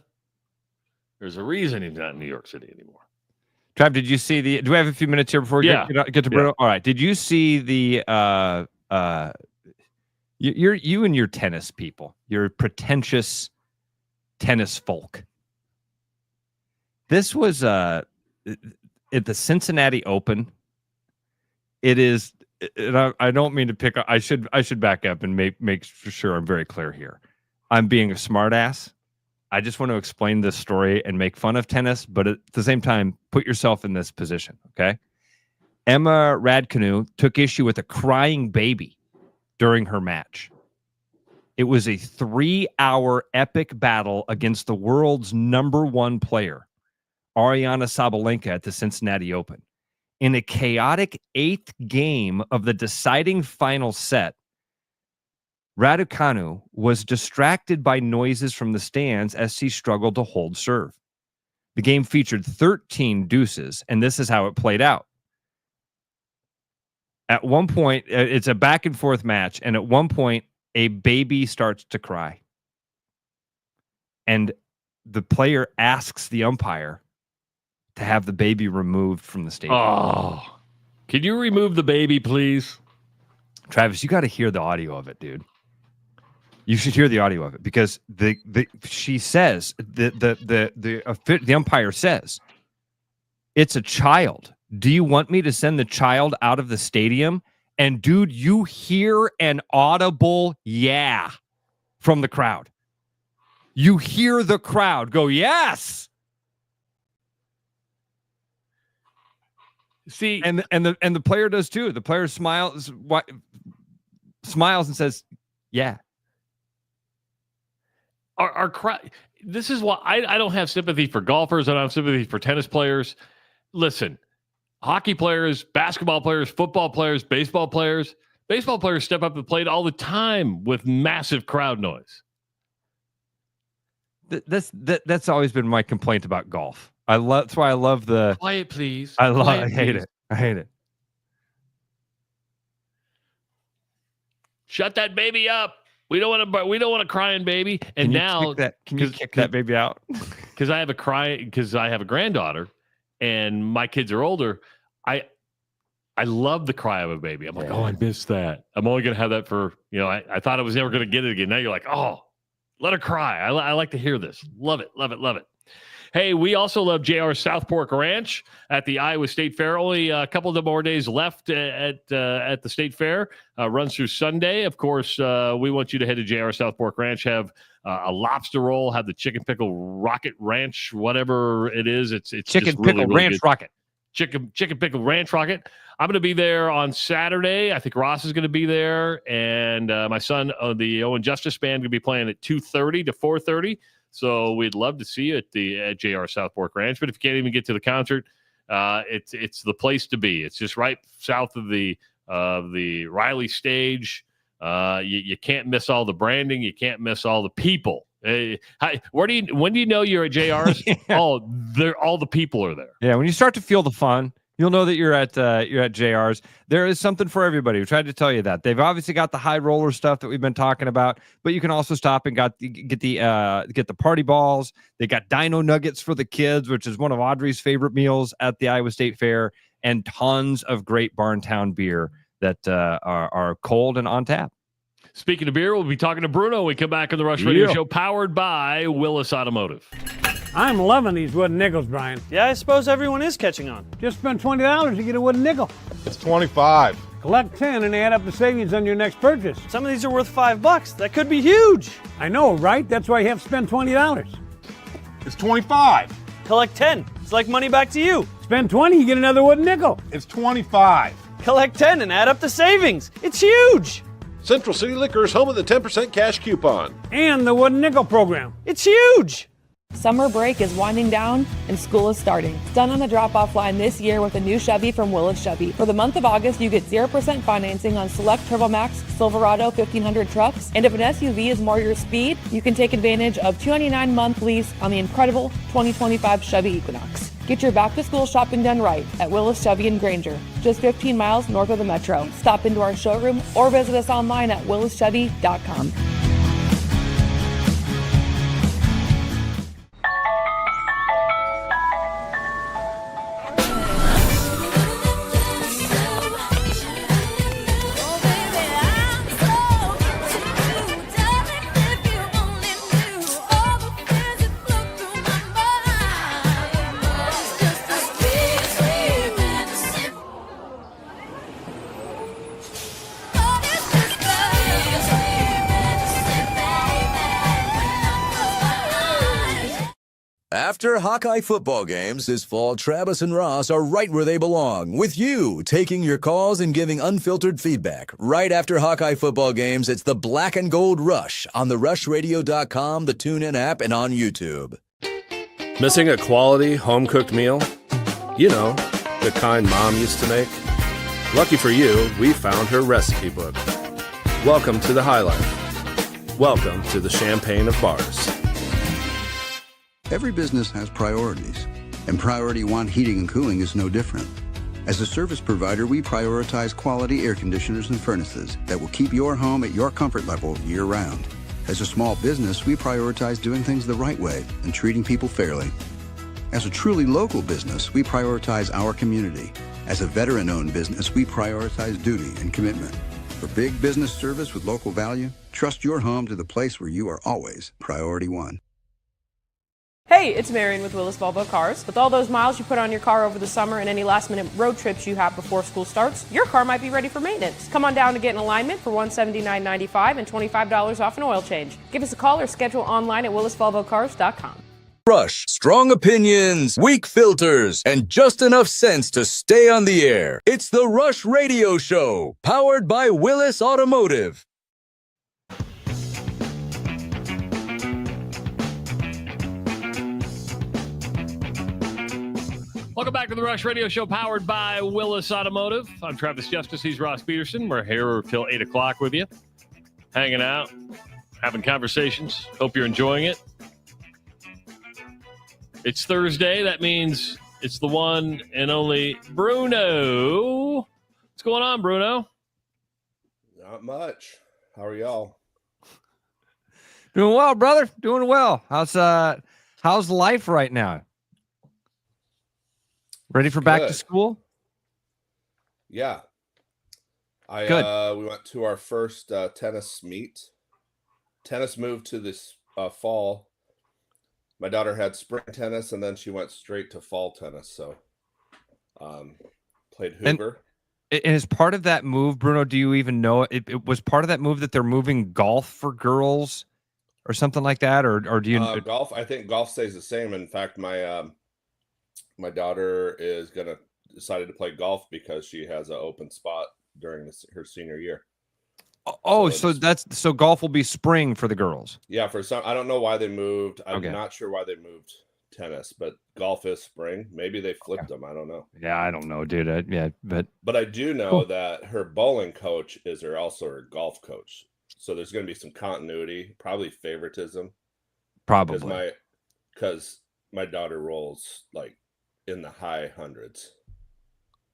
there's a reason he's not in New York City anymore. Trav, did you see do we have a few minutes here before we get to Bruno? Yeah. All right. Did you see the you and your tennis people, your pretentious tennis folk? This was at the Cincinnati Open. It is, and I don't mean to pick up. I should back up and make sure I'm very clear here. I'm being a smartass. I just want to explain this story and make fun of tennis, but at the same time, put yourself in this position, okay? Emma Raducanu took issue with a crying baby during her match. It was a 3-hour epic battle against the world's #1 player, Ariana Sabalenka, at the Cincinnati Open. In a chaotic 8th game of the deciding final set, Raducanu was distracted by noises from the stands as she struggled to hold serve. The game featured 13 deuces, and this is how it played out. At one point, it's a back and forth match, and at one point, a baby starts to cry. And the player asks the umpire to have the baby removed from the stadium. Oh, can you remove the baby, please? Travis, you got to hear the audio of it, dude. You should hear the audio of it because she says the umpire says, it's a child. Do you want me to send the child out of the stadium? And dude, you hear an audible yeah from the crowd. You hear the crowd go, yes. See, and the player does too. The player smiles and says, yeah. Our crowd. This is why I don't have sympathy for golfers. I don't have sympathy for tennis players. Listen, hockey players, basketball players, football players, baseball players. Baseball players step up to the plate all the time with massive crowd noise. That's always been my complaint about golf. That's why I love the quiet, please. I hate it. I hate it. Shut that baby up. We don't want a crying baby. And can you kick that baby out? Because I have a granddaughter, and my kids are older. I love the cry of a baby. I'm like, oh, I missed that. I'm only gonna have that for I thought I was never gonna get it again. Now you're like, oh, let her cry. I like to hear this. Love it, love it, love it. Hey, we also love JR South Fork Ranch at the Iowa State Fair. Only a couple of more days left at the State Fair. Runs through Sunday. Of course, we want you to head to JR South Fork Ranch, have a lobster roll, have the chicken pickle rocket ranch, whatever it is. It's chicken just pickle really ranch good. rocket. chicken pickle ranch rocket. I'm going to be there on Saturday. I think Ross is going to be there, and my son, the Owen Justice Band, going to be playing at 2:30 to 4:30. So we'd love to see you at JR South Fork Ranch. But if you can't even get to the concert, it's the place to be. It's just right south of the Riley stage. You can't miss all the branding. You can't miss all the people. When do you know you're at JR's? Yeah. Oh, all the people are there. Yeah, when you start to feel the fun, you'll know that you're at JR's. There is something for everybody. We tried to tell you that. They've obviously got the high roller stuff that we've been talking about, but you can also stop and get the party balls. They got dino nuggets for the kids, which is one of Audrey's favorite meals at the Iowa State Fair, and tons of great Barntown beer that are cold and on tap. Speaking of beer, we'll be talking to Bruno when we come back on the Rush Radio Show, powered by Willis Automotive. I'm loving these wooden nickels, Brian. Yeah, I suppose everyone is catching on. Just spend $20 to get a wooden nickel. It's 25. Collect 10 and add up the savings on your next purchase. Some of these are worth $5. That could be huge. I know, right? That's why you have to spend $20. It's 25. Collect 10. It's like money back to you. Spend 20, you get another wooden nickel. It's 25. Collect 10 and add up the savings. It's huge. Central City Liquor is home of the 10% cash coupon. And the wooden nickel program. It's huge. Summer break is winding down and school is starting. Done on the drop-off line this year with a new Chevy from Willis Chevy. For the month of August, you get 0% financing on select TurboMax, Silverado 1500 trucks. And if an SUV is more your speed, you can take advantage of $299-month lease on the incredible 2025 Chevy Equinox. Get your back-to-school shopping done right at Willis Chevy in Granger, just 15 miles north of the metro. Stop into our showroom or visit us online at willischevy.com. After Hawkeye football games this fall, Travis and Ross are right where they belong, with you taking your calls and giving unfiltered feedback. Right after Hawkeye football games, it's the Black and Gold Rush on the RushRadio.com, the TuneIn app, and on YouTube. Missing a quality home-cooked meal? You know, the kind Mom used to make? Lucky for you, we found her recipe book. Welcome to the High Life. Welcome to the Champagne of Bars. Every business has priorities, and Priority One Heating and Cooling is no different. As a service provider, we prioritize quality air conditioners and furnaces that will keep your home at your comfort level year-round. As a small business, we prioritize doing things the right way and treating people fairly. As a truly local business, we prioritize our community. As a veteran-owned business, we prioritize duty and commitment. For big business service with local value, trust your home to the place where you are always Priority One. Hey, it's Marion with Willis Volvo Cars. With all those miles you put on your car over the summer and any last-minute road trips you have before school starts, your car might be ready for maintenance. Come on down to get an alignment for $179.95 and $25 off an oil change. Give us a call or schedule online at willisvolvocars.com. Rush, strong opinions, weak filters, and just enough sense to stay on the air. It's the Rush Radio Show, powered by Willis Automotive. Welcome back to the Rush Radio Show, powered by Willis Automotive. I'm Travis Justice. He's Ross Peterson. We're here till 8 o'clock with you, hanging out, having conversations. Hope you're enjoying it. It's Thursday. That means it's the one and only Bruno. What's going on, Bruno? Not much. How are y'all? Doing well, brother. Doing well. How's life right now? Ready for back to school? Yeah. We went to our first tennis meet. Tennis moved to this fall. My daughter had spring tennis, and then she went straight to fall tennis. So, played Hoover. And as part of that move, Bruno, do you even know it was part of that move that they're moving golf for girls or something like that? Or do you golf? I think golf stays the same. In fact, my daughter is decided to play golf because she has an open spot during her senior year. Oh, so golf will be spring for the girls. Yeah, for some, I don't know why they moved. I'm Okay. not sure why they moved tennis, but golf is spring. Maybe they flipped them. I don't know. Yeah, I don't know, dude. But I do know that her bowling coach is also her golf coach. So there's going to be some continuity, probably favoritism. Probably. Because my daughter rolls like in the high hundreds.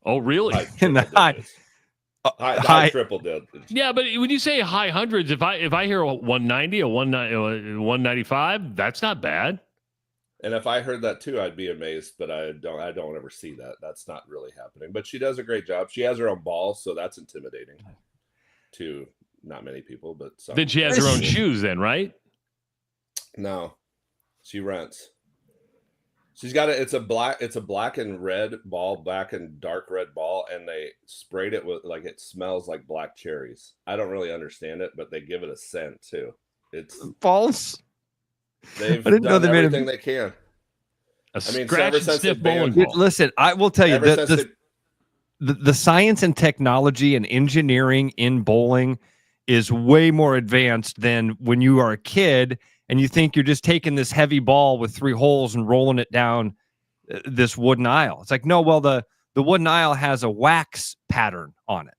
Oh, really? In the high triple digits. Yeah, but when you say high hundreds, if I hear a 190, a 195, that's not bad. And if I heard that too, I'd be amazed. But I don't ever see that. That's not really happening. But she does a great job. She has her own ball, so that's intimidating to not many people. But some. Then she has her own shoes, then, right? No, she rents. She's got it's a black and red ball, black and dark red ball, and they sprayed it with like it smells like black cherries. I don't really understand it, but they give it a scent too. It's false. They've done everything they can. Scratch and sniff bowling ball. Listen, I will tell you the science and technology and engineering in bowling is way more advanced than when you are a kid and you think you're just taking this heavy ball with 3 holes and rolling it down this wooden aisle. It's like, no, well, the wooden aisle has a wax pattern on it.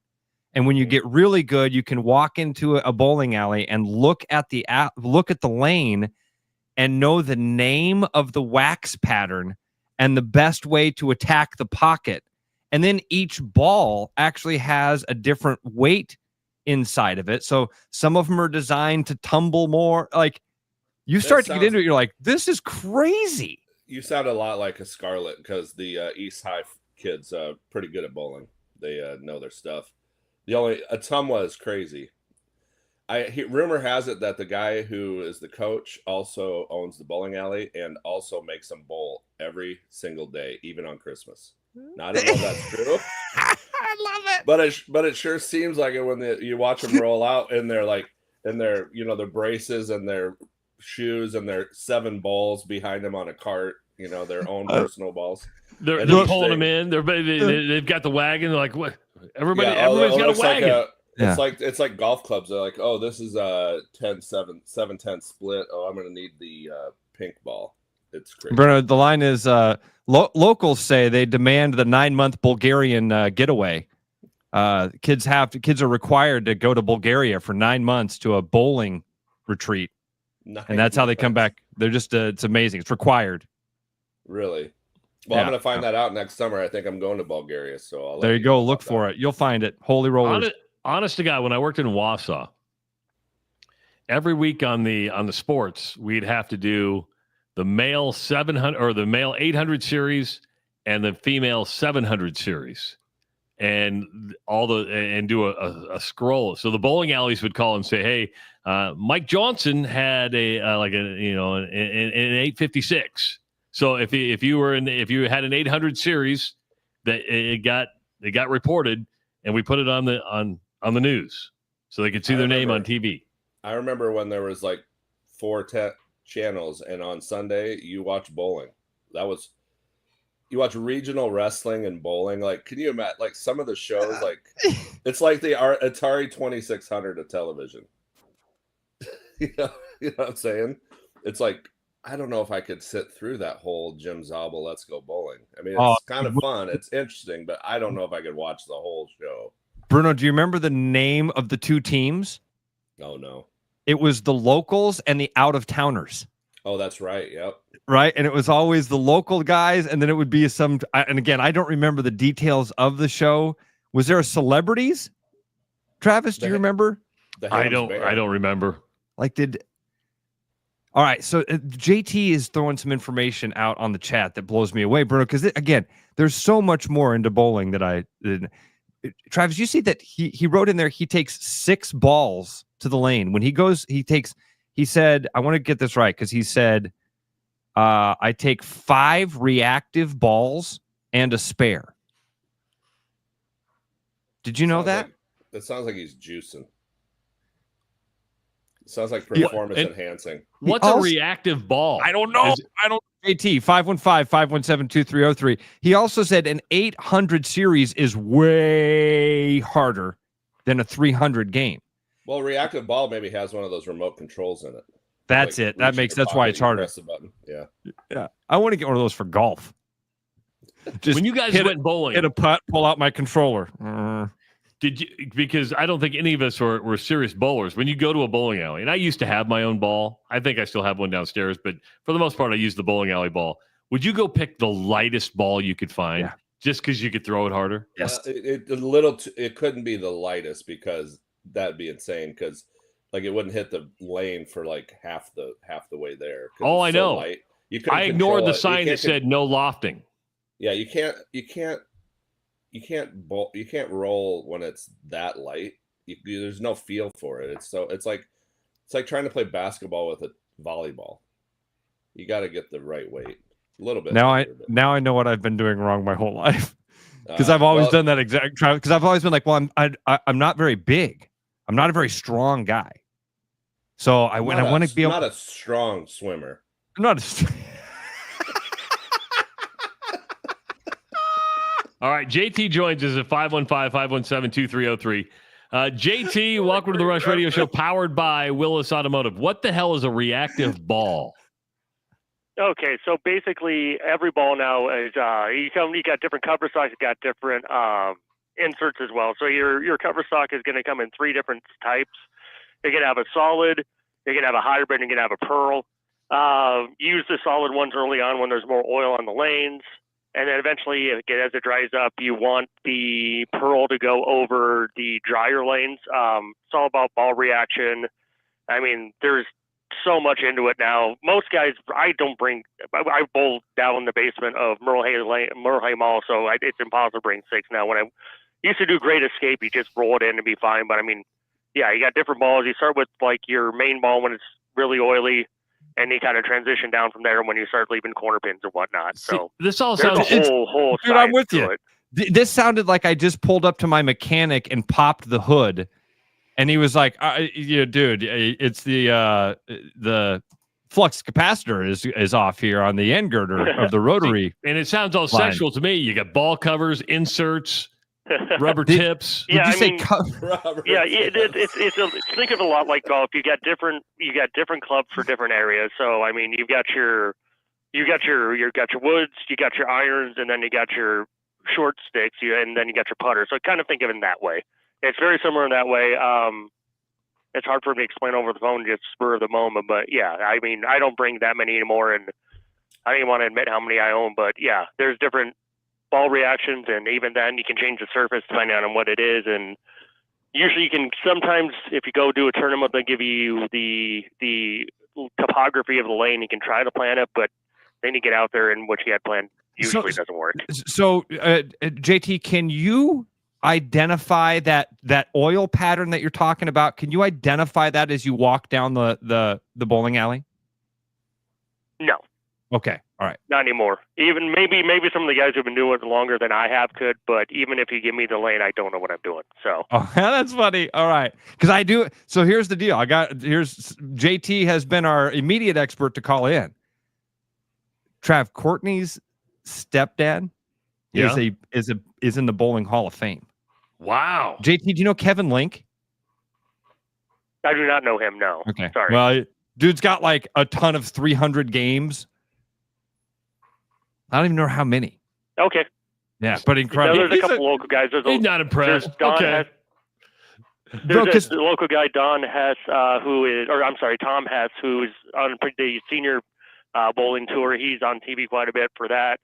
And when you get really good, you can walk into a bowling alley and look at the lane and know the name of the wax pattern and the best way to attack the pocket. And then each ball actually has a different weight inside of it. So some of them are designed to tumble more. Like, you start to get into it, you're like, this is crazy. You sound a lot like a Scarlet because the East High kids pretty good at bowling. They know their stuff. Atumwa is crazy. Rumor has it that the guy who is the coach also owns the bowling alley and also makes them bowl every single day, even on Christmas. Now, I don't know if that's true. I love it. But it sure seems like it when you watch them roll out and they're like, and their their braces and their shoes and their 7 balls behind them on a cart, their own personal balls. They're pulling them in. They've got the wagon. They're like, what? Everybody's got a wagon. It's like golf clubs. They're like, oh, this is a 7-10 split. Oh, I'm going to need the pink ball. It's crazy. Bruno, the line is locals say they demand the 9-month Bulgarian getaway. Kids are required to go to Bulgaria for 9 months to a bowling retreat. And that's how they come back. They're just, it's amazing. It's required. Really? Well, I'm going to find that out next summer. I think I'm going to Bulgaria. So I'll there you go. Look for it. You'll find it. Holy rollers. Honest to God, when I worked in Wausau, every week on the sports, we'd have to do the male 700 or the male 800 series and the female 700 series. And do a scroll. So the bowling alleys would call and say, "Hey, Mike Johnson had an 856. So if you had an 800 series, that it got reported, and we put it on the news, so they could see their name on TV." I remember when there was like 4 channels, and on Sunday you watch bowling. You watch regional wrestling and bowling. Like, can you imagine? Like some of the shows, like it's like the Atari 2600 of television. you know what I'm saying? It's like I don't know if I could sit through that whole Jim Zabel Let's Go Bowling. I mean, it's kind of fun. It's interesting, but I don't know if I could watch the whole show. Bruno, do you remember the name of the 2 teams? Oh no, it was the locals and the out-of-towners. Oh, that's right. Yep. Right. And it was always the local guys. And then it would be and again, I don't remember the details of the show. Was there celebrities? Travis, do you remember? I don't remember. All right. So JT is throwing some information out on the chat that blows me away, Bruno, because again, there's so much more into bowling that Travis, you see that he wrote in there, he takes 6 balls to the lane. When he goes, he said, I want to get this right, because he said, I take 5 reactive balls and a spare. Did you know that? That sounds like he's juicing. It sounds like performance enhancing. What's a reactive ball? I don't know. JT, 515-517-2303. He also said an 800 series is way harder than a 300 game. Well, reactive ball maybe has one of those remote controls in it. That's Like, it. That's why it's harder. Press the button. Yeah. Yeah. I want to get one of those for golf. Just when you guys went bowling, hit a putt, pull out my controller. Did you? Because I don't think any of us were serious bowlers. When you go to a bowling alley, and I used to have my own ball. I think I still have one downstairs, but for the most part, I use the bowling alley ball. Would you go pick the lightest ball you could find just because you could throw it harder? Yes. It couldn't be the lightest because that'd be insane. Because like it wouldn't hit the lane for like half the way there. Oh, I know. Light. I ignored the sign that said no lofting. Yeah, you can't roll when it's that light. There's no feel for it. It's like trying to play basketball with a volleyball. You got to get the right weight a little bit. Now I know what I've been doing wrong my whole life because I've always done that exact. Because I've always been like, well, I'm not very big. I'm not a very strong guy. So I want to be not a strong swimmer. I'm not. All right, JT joins us at 515-517-2303. JT, welcome to the Rush Radio Show, powered by Willis Automotive. What the hell is a reactive ball? Okay, so basically every ball now is you got different cover stocks, you got different inserts as well. So your cover stock is going to come in 3 different types. You're going to have a solid, you're going to have a hybrid, and you're going to have a pearl. Use the solid ones early on when there's more oil on the lanes. And then eventually, as it dries up, you want the pearl to go over the drier lanes. It's all about ball reaction. I mean, there's so much into it now. Most guys, I bowl down in the basement of Merle Hay Mall, so it's impossible to bring 6 now. When I used to do Great Escape, you just roll it in and be fine. But I mean, yeah, you got different balls. You start with like your main ball when it's really oily, and you kind of transition down from there when you start leaving corner pins and whatnot. So this all sounds whole dude, I'm with you. This sounded like I just pulled up to my mechanic and popped the hood, and he was like, dude, it's the flux capacitor is off here on the end girder of the rotary." And it sounds all line. sexual to me. You got ball covers, inserts, rubber tips. Yeah, Did you it's think of it a lot like golf. You got different clubs for different areas. So I mean, you got your woods, you got your irons, and then you got your short sticks, and then you got your putter. So kind of think of it in that way. It's very similar in that way. It's hard for me to explain over the phone, just spur of the moment. But yeah, I mean, I don't bring that many anymore, and I don't even want to admit how many I own. But yeah, there's different ball reactions, and even then you can change the surface depending on what it is. And usually you can, sometimes if you go do a tournament, they give you the topography of the lane. You can try to plan it, but then you get out there and what you had planned usually doesn't work. So JT, can you identify that oil pattern that you're talking about? Can you identify that as you walk down the bowling alley? No. Okay. All right. Not anymore. Even maybe some of the guys who've been doing it longer than I have could, but even if you give me the lane, I don't know what I'm doing. So. Oh, that's funny. All right. Because I do. So here's the deal. JT has been our immediate expert to call in. Trav, Courtney's stepdad is in the Bowling Hall of Fame. Wow. JT, do you know Kevin Link? I do not know him. No. Okay. Sorry. Well, dude's got like a ton of 300 games. I don't even know how many. Okay. Yeah, but incredible. There's a couple local guys. He's not impressed. There's a local guy, Tom Hess, who's on the senior bowling tour. He's on TV quite a bit for that.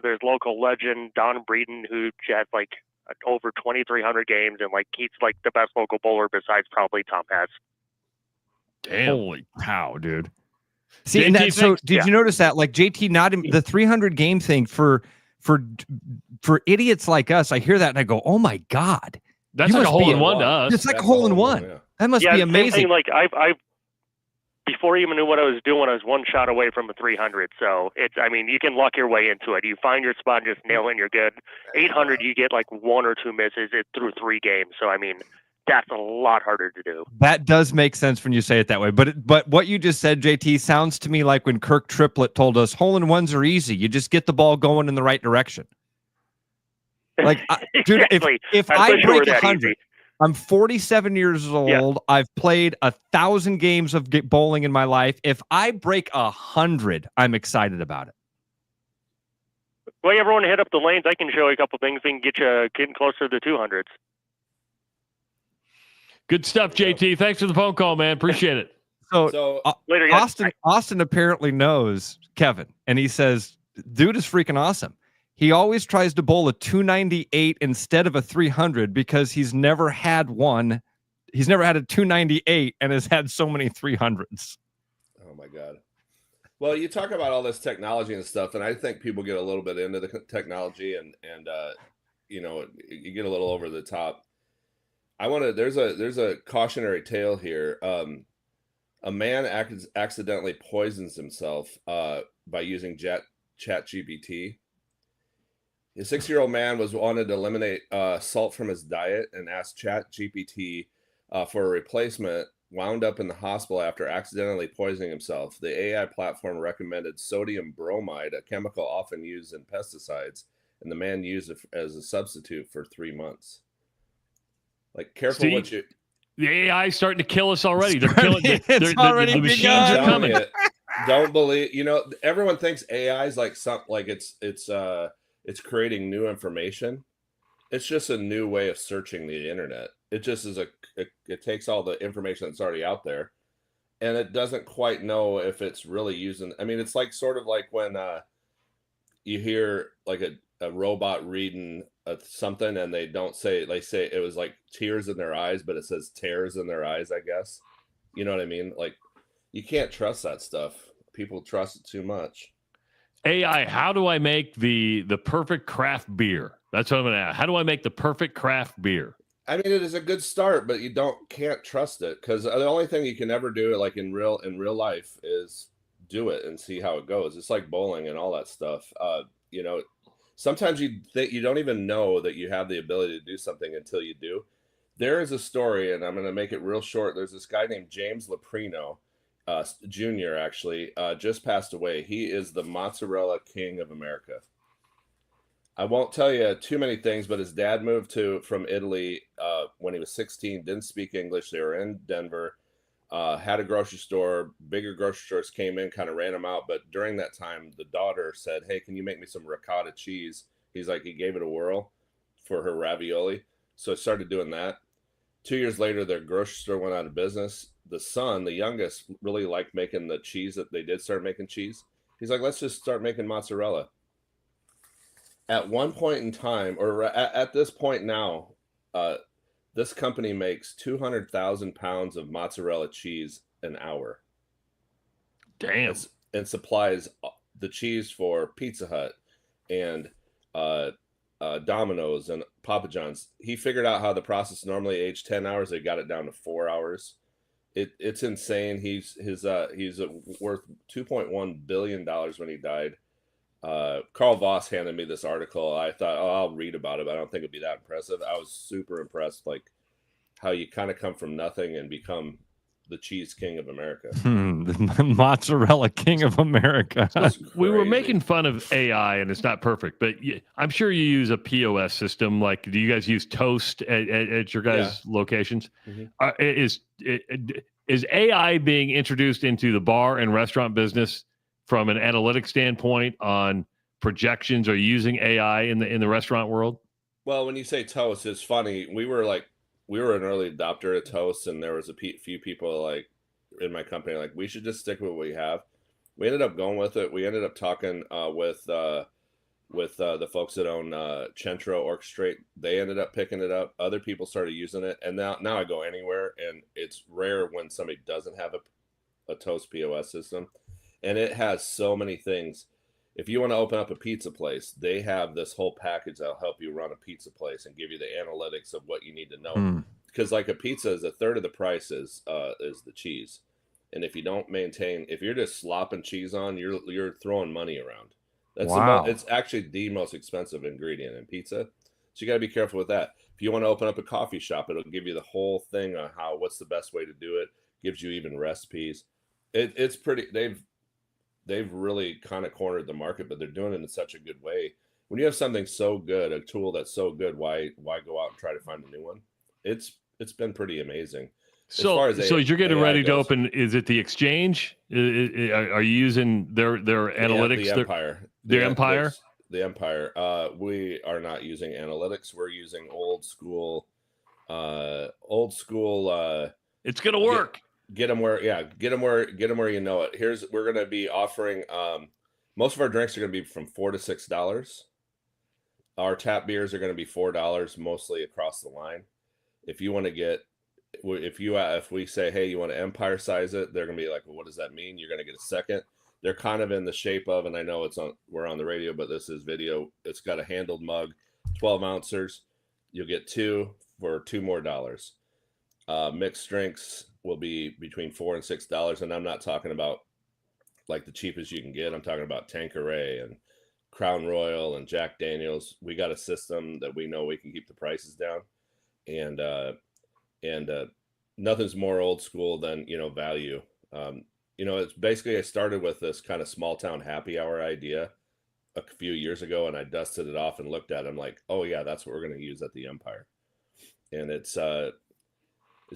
There's local legend Don Breeden, who has like over 2,300 games, and like he's like the best local bowler besides probably Tom Hess. Damn. Holy cow, dude. See, and did you notice that? Like JT, not in the 300 game thing for idiots like us. I hear that and I go, "Oh my god, that's like a hole in one to us." It's like a hole in one. Yeah. That must be amazing. Same thing, like I before I even knew what I was doing, I was one shot away from a 300. So I mean, you can luck your way into it. You find your spot, and just nail it, and you're good. 800, you get like 1 or 2 misses through 3 games. So I mean, that's a lot harder to do. That does make sense when you say it that way. But what you just said, JT, sounds to me like when Kirk Triplett told us hole-in-ones are easy. You just get the ball going in the right direction. Like, dude, Exactly. if I'm I so sure break we're that 100, easy. I'm 47 years old. Yeah. I've played 1,000 games of bowling in my life. If I break 100, I'm excited about it. Well, everyone hit up the lanes. I can show you a couple things. We can get you getting closer to the 200s. Good stuff, JT. Thanks for the phone call, man. Appreciate it. So later, guys. Austin apparently knows Kevin, and he says, dude is freaking awesome. He always tries to bowl a 298 instead of a 300 because he's never had one. He's never had a 298 and has had so many 300s. Oh, my God. Well, you talk about all this technology and stuff, and I think people get a little bit into the technology and you know, you get a little over the top. There's a cautionary tale here. A man accidentally poisons himself by using ChatGPT. A 6-year-old man wanted to eliminate salt from his diet and asked ChatGPT for a replacement, wound up in the hospital after accidentally poisoning himself. The AI platform recommended sodium bromide, a chemical often used in pesticides, and the man used it as a substitute for 3 months. Like, careful what you... The AI is starting to kill us already. They're killing. It's already the machines are coming. Don't believe. You know, everyone thinks AI is like it's creating new information. It's just a new way of searching the internet. It just is it takes all the information that's already out there, and it doesn't quite know if it's really using. I mean, it's like sort of like when you hear like a robot reading something and they say it was like tears in their eyes, but it says tears in their eyes, I guess. You know what I mean? Like, you can't trust that stuff. People trust it too much. AI, how do I make the perfect craft beer? That's what I'm going to ask. How do I make the perfect craft beer? I mean, it is a good start, but you can't trust it, because the only thing you can ever do, like in real life, is do it and see how it goes. It's like bowling and all that stuff. You know, sometimes you don't even know that you have the ability to do something until you do. There is a story, and I'm going to make it real short. There's this guy named James Leprino, Jr., actually, just passed away. He is the mozzarella king of America. I won't tell you too many things, but his dad moved from Italy when he was 16, didn't speak English. They were in Denver, had a grocery store. Bigger grocery stores came in, kind of ran him out. But during that time, the daughter said, "Hey, can you make me some ricotta cheese?" He gave it a whirl for her ravioli. So I started doing that. 2 years later, their grocery store went out of business. The son, the youngest, really liked making the cheese. That they did start making cheese. He's like, let's just start making mozzarella. At one point in time, or at this point now, this company makes 200,000 pounds of mozzarella cheese an hour. Damn. And supplies the cheese for Pizza Hut and Domino's and Papa John's. He figured out how the process normally aged 10 hours. They got it down to 4 hours. It's insane. He's worth $2.1 billion when he died. Carl Voss handed me this article. I thought, I'll read about it, but I don't think it'd be that impressive. I was super impressed, like how you kind of come from nothing and become the cheese king of America. The mozzarella king of America. We were making fun of AI, and it's not perfect, but I'm sure you use a POS system. Like, do you guys use Toast at your guys' locations? Mm-hmm. Is AI being introduced into the bar and restaurant business from an analytic standpoint on projections? Are you using AI in the restaurant world? Well, when you say Toast, it's funny. We were an early adopter of Toast, and there was a few people like in my company like, we should just stick with what we have. We ended up going with it. We ended up talking with the folks that own Centro Orchestrate. They ended up picking it up. Other people started using it, and now I go anywhere, and it's rare when somebody doesn't have a Toast POS system. And it has so many things. If you want to open up a pizza place, they have this whole package that'll help you run a pizza place and give you the analytics of what you need to know. Because like a pizza is a third of the price is the cheese. And if you don't maintain, if you're just slopping cheese on, you're throwing money around. It's actually the most expensive ingredient in pizza. So you got to be careful with that. If you want to open up a coffee shop, it'll give you the whole thing on what's the best way to do it. Gives you even recipes. It's pretty. They've really kind of cornered the market, but they're doing it in such a good way. When you have something so good, a tool that's so good, why go out and try to find a new one? It's been pretty amazing. So as you're getting ready to open, is it the exchange? Are you using their analytics? The Empire. Their Empire? The Empire. We are not using analytics. We're using old school. It's gonna work. Get them where you know it. We're going to be offering, most of our drinks are going to be from $4 to $6. Our tap beers are going to be $4 mostly across the line. If you want to get, if we say, hey, you want to Empire size it, they're going to be like, well, what does that mean? You're going to get a second. They're kind of in the shape of, and I know we're on the radio, but this is video. It's got a handled mug, 12 ounces. You'll get 2 for $2 more. Mixed drinks will be between $4 and $6, and I'm not talking about like the cheapest you can get. I'm talking about Tanqueray and Crown Royal and Jack Daniels. We got a system that we know we can keep the prices down, and nothing's more old school than value. It's basically, I started with this kind of small town happy hour idea a few years ago, and I dusted it off and looked at it. I'm like, oh yeah, that's what we're going to use at the Empire, and it's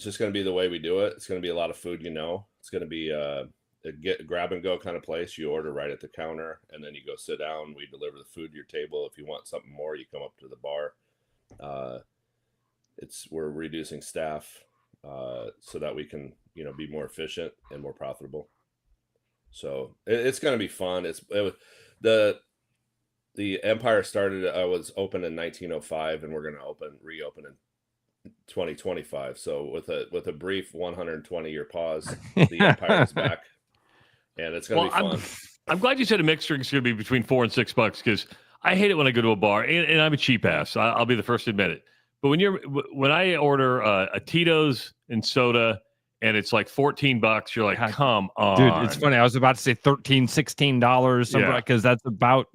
just going to be the way we do it. It's going to be a lot of food, It's going to be a grab and go kind of place. You order right at the counter, and then you go sit down. We deliver the food to your table. If you want something more, you come up to the bar. We're reducing staff so that we can, be more efficient and more profitable. So it's going to be fun. The Empire started. I was open in 1905, and we're going to reopen in 2025. So with a brief 120-year pause, the Empire is back, and it's going to be fun. I'm glad you said a mixed drink is going to be between $4 and $6 because I hate it when I go to a bar, and I'm a cheap ass. I'll be the first to admit it. But when I order a Tito's and soda and it's like $14, you're like, come on, dude. It's funny. I was about to say $13, $16, because that's about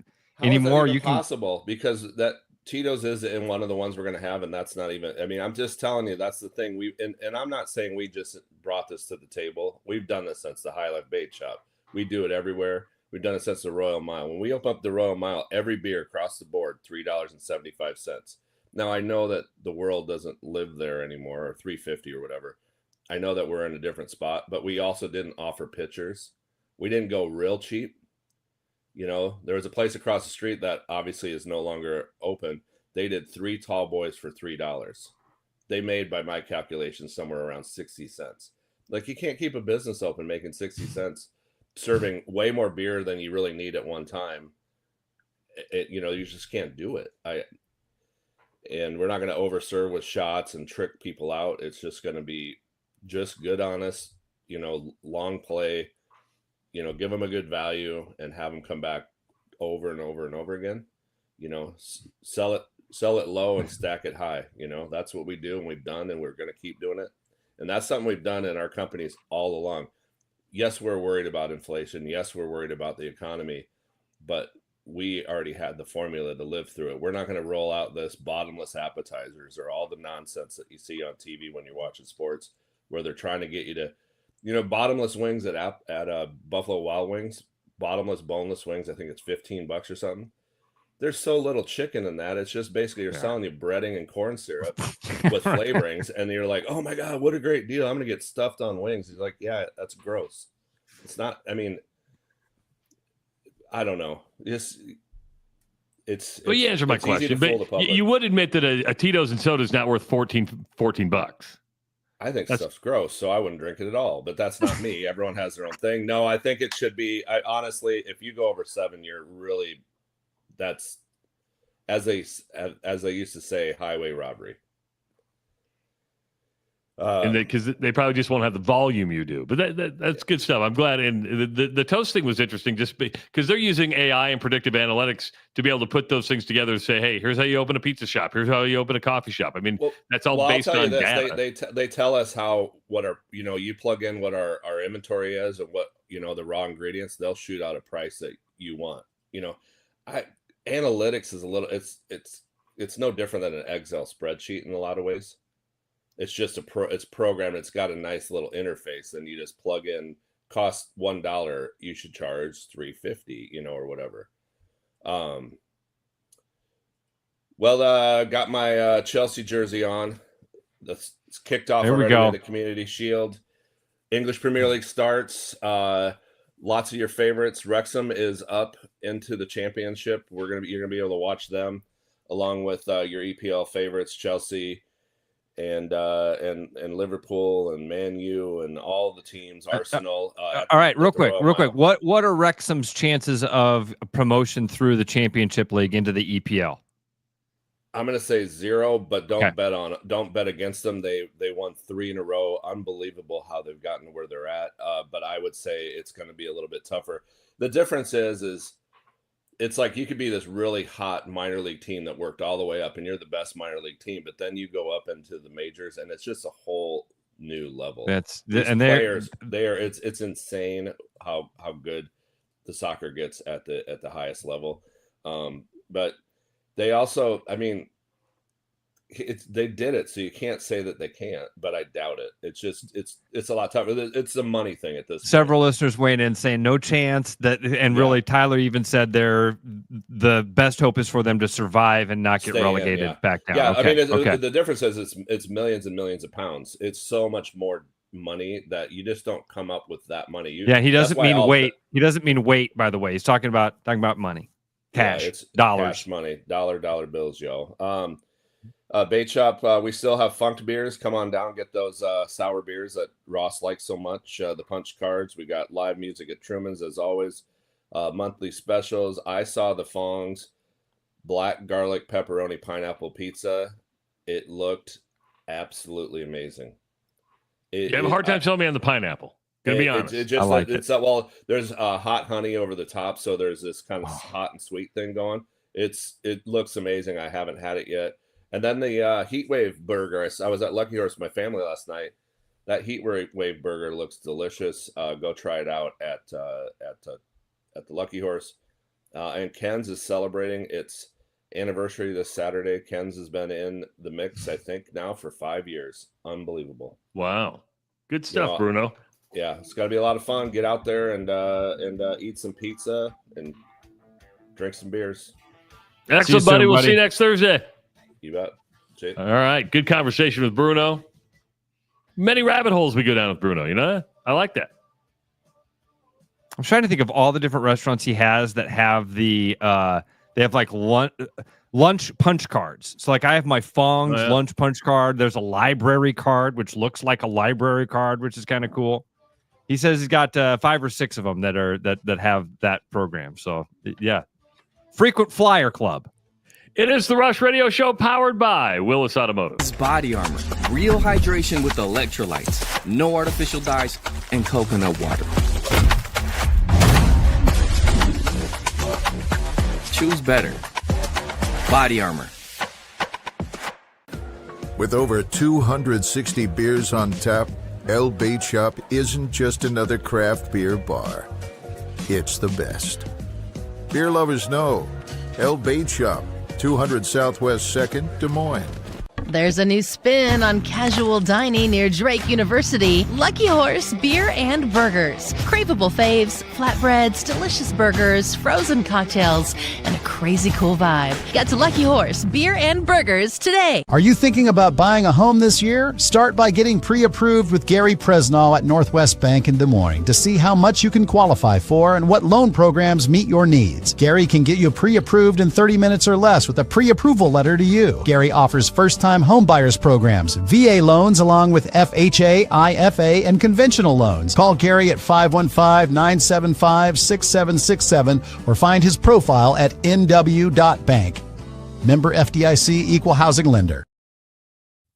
anymore. You can possible because that Tito's is in one of the ones we're going to have, and that's not even. I mean, I'm just telling you, that's the thing. And I'm not saying we just brought this to the table. We've done this since the High Life Bait Shop. We do it everywhere. We've done it since the Royal Mile. When we open up the Royal Mile, every beer across the board, $3.75. Now I know that the world doesn't live there anymore, or $3.50 or whatever. I know that we're in a different spot, but we also didn't offer pitchers. We didn't go real cheap. There was a place across the street that obviously is no longer open. They did 3 tall boys for $3. They made, by my calculations, somewhere around 60 cents. Like, you can't keep a business open making 60 cents, serving way more beer than you really need at one time. You just can't do it. And we're not going to overserve with shots and trick people out. It's just going to be just good, honest, long play, give them a good value and have them come back over and over and over again. Sell it low and stack it high. That's what we do, and we've done, and we're going to keep doing it. And that's something we've done in our companies all along. Yes, we're worried about inflation. Yes, we're worried about the economy, but we already had the formula to live through it. We're not going to roll out this bottomless appetizers or all the nonsense that you see on TV when you're watching sports, where they're trying to get you to, bottomless wings at Buffalo Wild Wings, bottomless boneless wings. I think it's $15 or something. There's so little chicken in that. It's just basically you're selling you breading and corn syrup with flavorings, and you're like, oh my God, what a great deal. I'm going to get stuffed on wings. He's like, yeah, that's gross. It's not, I don't know. Well, you answered my question, but you would admit that a Tito's and soda is not worth $14. I think stuff's gross, so I wouldn't drink it at all. But that's not me. Everyone has their own thing. No, I think it should be. Honestly, if you go over 7, you're really, that's, as they used to say, highway robbery. And because they probably just won't have the volume you do, but that's good stuff. I'm glad. And the toast thing was interesting, just because they're using AI and predictive analytics to be able to put those things together and say, hey, here's how you open a pizza shop. Here's how you open a coffee shop. I mean, that's all based on data. They tell us you plug in what our inventory is and what, the raw ingredients, they'll shoot out a price that you want. Analytics is a little, it's it's no different than an Excel spreadsheet in a lot of ways. It's just it's programmed. It's got a nice little interface, and you just plug in. Cost $1. You should charge $3.50, or whatever. Got my Chelsea jersey on. It's kicked off there already with the Community Shield. English Premier League starts. Lots of your favorites. Wrexham is up into the championship. You're gonna be able to watch them along with your EPL favorites, Chelsea and Liverpool and Man U and all the teams, Arsenal. All right, real quick. What are Wrexham's chances of promotion through the Championship League into the EPL? I'm going to say 0, but don't bet against them. They won 3 in a row. Unbelievable how they've gotten to where they're at. But I would say it's going to be a little bit tougher. The difference is it's like you could be this really hot minor league team that worked all the way up, and you're the best minor league team, but then you go up into the majors, and it's just a whole new level. It's insane how good the soccer gets at the highest level. But they also, they did it, so you can't say that they can't, but I doubt it. It's just it's a lot tougher. It's a money thing at this Several point. listeners weighed in saying no chance really Tyler even said the best hope is for them to survive and not get relegated back down. Yeah, the difference is it's millions and millions of pounds. It's so much more money that you just don't come up with that money. He doesn't mean weight. He doesn't mean weight, by the way. He's talking about money. Cash, it's dollars, cash money, dollar bills, yo. Bait shop, we still have funked beers. Come on down, get those sour beers that Ross likes so much. The punch cards. We got live music at Truman's as always. Monthly specials. I saw the Fong's black garlic pepperoni pineapple pizza. It looked absolutely amazing. You have a hard time telling me on the pineapple. Gonna be honest. There's hot honey over the top, so there's this kind of hot and sweet thing going. It looks amazing. I haven't had it yet. And then the Heat Wave burger. I was at Lucky Horse with my family last night. That Heat Wave burger looks delicious. Go try it out at the Lucky Horse. And Ken's is celebrating its anniversary this Saturday. Ken's has been in the mix, I think, now for 5 years. Unbelievable. Wow, good stuff, Bruno. Yeah, it's got to be a lot of fun. Get out there and eat some pizza and drink some beers. Excellent, buddy. We'll see you next Thursday. You bet. All right. Good conversation with Bruno. Many rabbit holes we go down with Bruno, I like that. I'm trying to think of all the different restaurants he has that have they have like lunch punch cards. So like I have my Fong's lunch punch card. There's a library card, which looks like a library card, which is kind of cool. He says he's got 5 or 6 of them that have that program. So yeah, frequent flyer club. It is the Rush Radio Show powered by Willis Automotive. It's Body Armor. Real hydration with electrolytes. No artificial dyes and coconut water. Choose better. Body Armor. With over 260 beers on tap, El Bait Shop isn't just another craft beer bar. It's the best. Beer lovers know El Bait Shop, 200 Southwest 2nd, Des Moines. There's a new spin on casual dining near Drake University. Lucky Horse Beer and Burgers. Craveable faves, flatbreads, delicious burgers, frozen cocktails, and a crazy cool vibe. Get to Lucky Horse Beer and Burgers today. Are you thinking about buying a home this year? Start by getting pre-approved with Gary Presnall at Northwest Bank in Des Moines to see how much you can qualify for and what loan programs meet your needs. Gary can get you pre-approved in 30 minutes or less with a pre-approval letter to you. Gary offers first-time home buyers programs, VA loans along with FHA, IFA, and conventional loans. Call Gary at 515-975-6767 or find his profile at nw.bank. Member FDIC Equal Housing Lender.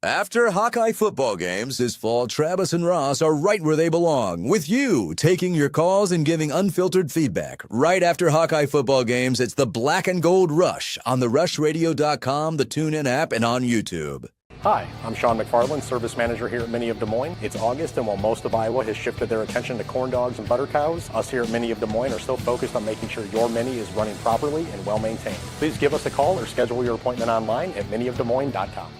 After Hawkeye football games this fall, Travis and Ross are right where they belong, with you taking your calls and giving unfiltered feedback. Right after Hawkeye football games, it's the Black and Gold Rush on the rushradio.com, the TuneIn app, and on YouTube. Hi, I'm Sean McFarland, Service Manager here at Mini of Des Moines. It's August, and while most of Iowa has shifted their attention to corn dogs and butter cows, us here at Mini of Des Moines are still focused on making sure your Mini is running properly and well maintained. Please give us a call or schedule your appointment online at miniofdesmoines.com.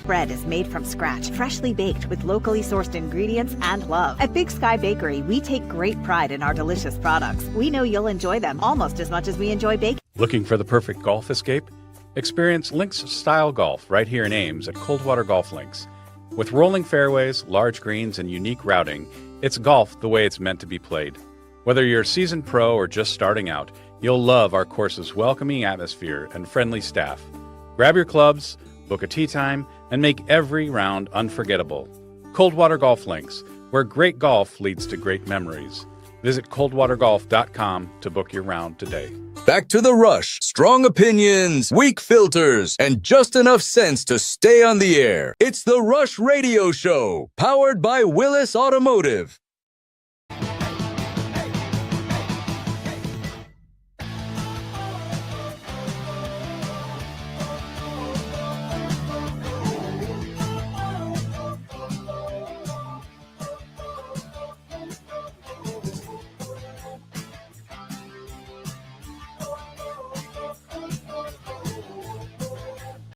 Bread is made from scratch, freshly baked with locally sourced ingredients and love. At Big Sky Bakery, we take great pride in our delicious products. We know you'll enjoy them almost as much as we enjoy baking. Looking for the perfect golf escape? Experience Links-style golf right here in Ames at Coldwater Golf Links. With rolling fairways, large greens, and unique routing, it's golf the way it's meant to be played. Whether you're a seasoned pro or just starting out, you'll love our course's welcoming atmosphere and friendly staff. Grab your clubs, book a tee time, and make every round unforgettable. Coldwater Golf Links, where great golf leads to great memories. Visit coldwatergolf.com to book your round today. Back to the rush. Strong opinions, weak filters, and just enough sense to stay on the air. It's the Rush Radio Show, powered by Willis Automotive.